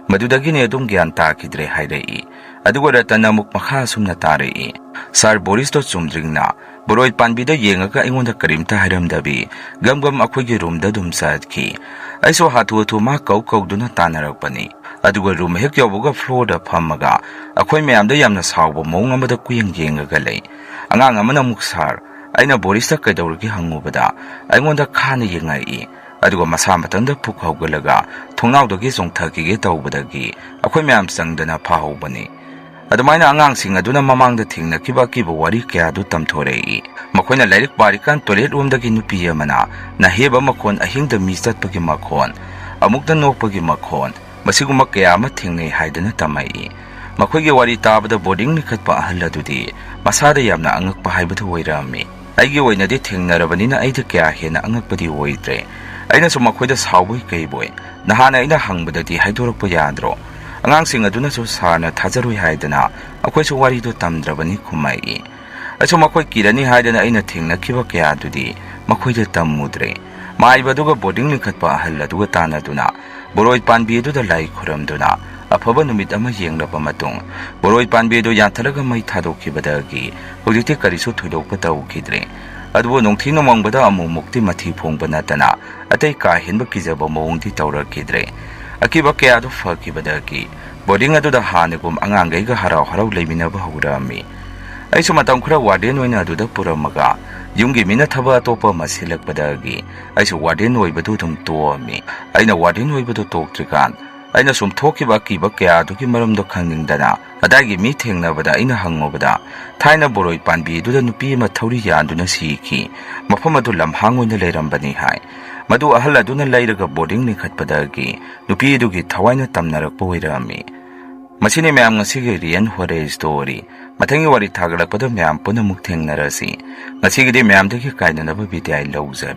ꯃꯗꯨꯗꯒꯤꯅꯤ ꯑꯗꯨꯝ ꯒ꯭ꯌꯥꯟ ꯇꯥꯈꯤꯗ꯭ꯔꯦ ꯍꯥꯏꯔꯛꯏ꯫ ꯑꯗꯨꯒ ꯔꯇꯟꯅ ꯑꯃꯨꯛ ꯃꯈꯥ ꯑꯁꯨꯝꯅ ꯇꯥꯔꯛꯏ꯫ ꯁꯥꯔ ꯕꯣꯔꯤꯁꯇꯣ ꯆꯨꯝꯗ꯭ꯔꯤꯡꯅ ꯕꯣꯔꯣꯏ ꯄꯥꯟꯕꯤꯗ ꯌꯦꯡꯉꯒ ꯑꯩꯉꯣꯟꯗ ꯀꯔꯤꯝꯇ ꯍꯥꯏꯔꯝꯗꯕꯤ ꯒꯝ ꯑꯩꯈꯣꯏꯒꯤ ꯔꯨꯝꯗ ꯑꯗꯨꯝ ꯆꯠꯈꯤ꯫ ꯑꯩꯁꯨ ꯍꯥꯊꯨ ꯍꯥꯊꯨ ꯃꯥ ꯀꯧꯗꯨꯅ ꯇꯥꯟꯅꯔꯛꯄꯅꯤ꯫ ꯑꯗꯨꯒ ꯔꯨꯝ ꯍꯦꯛ ꯌꯧꯕꯒ ꯐ꯭ꯂꯣꯔꯗ ꯐꯝꯃꯒ ꯑꯩꯈꯣꯏ ꯃꯌꯥꯝꯗ ꯌꯥꯝꯅ ꯁꯥꯎꯕ ꯃꯑꯣꯡ ꯑꯃꯗ ꯀꯨꯌꯦꯡ ꯌꯦꯡꯉꯒ ꯂꯩ꯫ ꯑꯉꯥꯡ ꯑꯃꯅ ꯑꯃꯨꯛ ꯁꯥꯔ ꯑꯩꯅ ꯕꯣꯔꯤꯁꯇ ꯀꯩꯗꯧꯔꯒꯦ ꯍꯪꯉꯨꯕꯗ ꯑꯩꯉꯣꯟꯗ ꯈꯥꯅ ꯌꯦꯡꯉꯛꯏ ꯑꯗꯨꯒ ꯃꯁꯥ ꯃꯊꯟꯇ ꯄꯨꯛ ꯍꯧꯒꯠꯂꯒ ꯊꯣꯡꯅꯥꯎꯗꯒꯤ ꯆꯣꯡꯊꯈꯤꯒꯦ ꯇꯧꯕꯗꯒꯤ ꯑꯩꯈꯣꯏ ꯃꯌꯥꯝ ꯆꯪꯗꯅ ꯐꯥꯍꯧꯕꯅꯤ꯫ ꯑꯗꯨꯃꯥꯏꯅ ꯑꯉꯥꯡꯁꯤꯡ ꯑꯗꯨꯅ ꯃꯃꯥꯡꯗ ꯊꯦꯡꯅꯈꯤꯕ ꯑꯀꯤꯕ ꯋꯥꯔꯤ ꯀꯌꯥꯗꯨ ꯇꯝꯊꯣꯔꯛꯏ꯫ ꯃꯈꯣꯏꯅ ꯂꯥꯏꯔꯤꯛ ꯄꯥꯔꯤꯀꯥꯟ ꯇꯣꯏꯂꯦꯠ ꯔꯨꯝꯗꯒꯤ ꯅꯨꯄꯤ ꯑꯃꯅ ꯅꯥꯍꯦꯕ ꯃꯈꯣꯟ, ꯑꯍꯤꯡꯗ ꯃꯤ ꯆꯠꯄꯒꯤ ꯃꯈꯣꯟ, ꯑꯃꯨꯛꯇ ꯅꯣꯛꯄꯒꯤ ꯃꯈꯣꯟ ꯃꯁꯤꯒꯨꯝꯕ ꯀꯌꯥ ꯑꯃ ꯊꯦꯡꯅꯩ ꯍꯥꯏꯗꯅ ꯇꯝꯃꯛꯏ꯫ ꯃꯈꯣꯏꯒꯤ ꯋꯥꯔꯤ ꯇꯥꯕꯗ ꯕꯣꯔꯗꯤꯡ ꯂꯤꯡꯈꯠꯄ ꯑꯍꯜ ꯑꯗꯨꯗꯤ ꯃꯁꯥꯗ ꯌꯥꯝꯅ ꯑꯉꯛꯄ ꯍꯥꯏꯕꯗꯨ ꯑꯣꯏꯔꯛꯑꯝꯃꯤ꯫ ꯑꯩꯒꯤ ꯑꯣꯏꯅꯗꯤ ꯊꯦꯡꯅꯔꯕꯅꯤನ ꯑꯩꯗꯤ ꯀꯌꯥ ꯍꯦꯟꯅ ꯑꯉꯛꯄꯗꯤ ꯑꯣꯏꯗ꯭ꯔꯦ꯫ ꯑꯩꯅꯁꯨ ꯃꯈꯣꯏꯗ ꯁꯥꯎꯕꯣꯏ ꯀꯩꯕꯣꯏ ꯅꯍꯥꯟꯅ ꯑꯩꯅ ꯍꯪꯕꯗꯗꯤ ꯍꯥꯏꯗꯣꯔꯛꯄ ꯌꯥꯗ꯭ꯔꯣ? ꯑꯉꯥꯡꯁꯤꯡ ꯑꯗꯨꯅꯁꯨ ꯁꯥꯔꯅ ꯊꯥꯖꯔꯣꯏ ꯍꯥꯏꯗꯅ ꯑꯩꯈꯣꯏꯁꯨ ꯋꯥꯔꯤꯗꯣ ꯇꯝꯗ꯭ꯔꯕꯅꯤ ꯈꯨꯝꯃꯛꯏ꯫ ꯑꯩꯁꯨ ꯃꯈꯣꯏ ꯀꯤꯔꯅꯤ ꯍꯥꯏꯗꯅ ꯑꯩꯅ ꯊꯦꯡꯅꯈꯤꯕ ꯀꯌꯥꯗꯨꯗꯤ ꯃꯈꯣꯏꯗ ꯇꯝꯃꯨꯗ꯭ꯔꯦ꯫ ꯃꯥꯏꯕ ꯑꯗꯨꯒ ꯕꯣꯔꯗꯤꯡ ꯂꯤꯡꯈꯠꯄ ꯑꯍꯜ ꯑꯗꯨꯒ ꯇꯥꯟꯅꯗꯨꯅ ꯕꯣꯔꯣꯏ ꯄꯥꯟꯕꯤ ꯑꯗꯨꯗ ꯂꯥꯏ ꯈꯨꯔꯝꯗꯨꯅ ꯑꯐꯕ ꯅꯨꯃꯤꯠ ꯑꯃ ꯌꯦꯡꯂꯕ ꯃꯇꯨꯡ ꯕꯣꯔꯣꯏ ꯄꯥꯟꯕꯤ ꯑꯗꯨ ꯌꯥꯟꯊꯠꯂꯒ ꯃꯩ ꯊꯥꯗꯣꯛꯈꯤꯕꯗꯒꯤ ꯍꯧꯖꯤꯛꯇꯤ ꯀꯔꯤꯁꯨ ꯊꯣꯏꯗꯣꯛꯄ ꯇꯧꯈꯤꯗ꯭ꯔꯦ꯫ ꯑꯗꯨꯕꯨ ꯅꯣꯡꯊꯤ ꯅꯣꯡꯃꯪꯕꯗ ꯑꯃꯨꯛꯃꯨꯛꯇꯤ ꯃꯊꯤ ꯐꯣꯡꯕ ꯅꯠꯇꯅ ꯑꯇꯩ ꯀꯥ ꯍꯦꯟꯕ ꯀꯤꯖꯕ ꯃꯑꯣꯡꯗꯤ ꯇꯧꯔꯛꯈꯤꯗ꯭ꯔꯦ꯫ ꯑꯀꯤꯕ ꯀꯌꯥꯗꯨ ꯐꯈꯤꯕꯗꯒꯤ ꯕꯣꯔꯗꯤꯡ ꯑꯗꯨꯗ ꯍꯥꯟꯅꯒꯨꯝ ꯑꯉꯥꯡꯈꯩꯒ ꯍꯔꯥꯎ ꯍꯔꯥꯎ ꯂꯩꯃꯤꯟꯅꯕ ꯍꯧꯔꯛꯑꯝꯃꯤ꯫ ꯑꯩꯁꯨ ꯃꯇꯝ ꯈꯔ ꯋꯥꯔꯗꯦꯟ ꯑꯣꯏꯅ ꯑꯗꯨꯗ ꯄꯨꯔꯝꯃꯒ ꯌꯨꯝꯒꯤ ꯃꯤꯅ ꯊꯕꯛ ꯑꯇꯣꯞꯄ ꯑꯃ ꯁꯤꯜꯂꯛꯄꯗꯒꯤ ꯑꯩꯁꯨ ꯋꯥꯔꯗꯦꯟ ꯑꯣꯏꯕꯗꯨ ꯑꯗꯨꯝ ꯇꯣꯛꯑꯝꯃꯤ꯫ ꯑꯩꯅ ꯋꯥꯔꯗꯦꯟ ꯑꯣꯏꯕꯗꯨ ꯇꯣꯛꯇ꯭ꯔꯤꯀꯥꯟ ꯑꯩꯅ ꯁꯨꯝ ꯊꯣꯛꯈꯤꯕ ꯑꯀꯤꯕ ꯀꯌꯥꯗꯨꯒꯤ ꯃꯔꯝꯗꯣ ꯈꯪꯅꯤꯡꯗꯅ ꯑꯗꯥꯏꯒꯤ ꯃꯤ ꯊꯦꯡꯅꯕꯗ ꯑꯩꯅ ꯍꯪꯉꯨꯕꯗ ꯊꯥꯏꯅ ꯕꯣꯔꯣꯏ ꯄꯥꯟꯕꯤ ꯑꯗꯨꯗ ꯅꯨꯄꯤ ꯑꯃ ꯊꯧꯔꯤ ꯌꯥꯟꯗꯨꯅ ꯁꯤꯈꯤ, ꯃꯐꯝ ꯑꯗꯨ ꯂꯝꯍꯥꯡ ꯑꯣꯏꯅ ꯂꯩꯔꯝꯕꯅꯤ ꯍꯥꯏ꯫ ꯃꯗꯨ ꯑꯍꯜ ꯑꯗꯨꯅ ꯂꯩꯔꯒ ꯕꯣꯔꯗꯤꯡ ꯂꯤꯡꯈꯠꯄꯗꯒꯤ ꯅꯨꯄꯤ ꯑꯗꯨꯒꯤ ꯊꯋꯥꯏꯅ ꯇꯝꯅꯔꯛꯄ ꯑꯣꯏꯔꯛꯑꯝꯃꯤ꯫ ꯃꯁꯤꯅꯤ ꯃꯌꯥꯝ ꯉꯁꯤꯒꯤ ꯔꯤꯌꯦꯟ ꯍꯣꯔꯔ ꯁ꯭ꯇꯣꯔꯤ꯫ ꯃꯊꯪꯒꯤ ꯋꯥꯔꯤ ꯊꯥꯒꯠꯂꯛꯄꯗ ꯃꯌꯥꯝ ꯄꯨꯟꯅ ꯑꯃꯨꯛ ꯊꯦꯡꯅꯔꯁꯤ꯫ ꯉꯁꯤꯒꯤꯗꯤ ꯃꯌꯥꯝꯗꯒꯤ ꯀꯥꯏꯅꯅꯕ ꯕꯤꯗꯥꯏ ꯂꯧꯖꯔꯤ꯫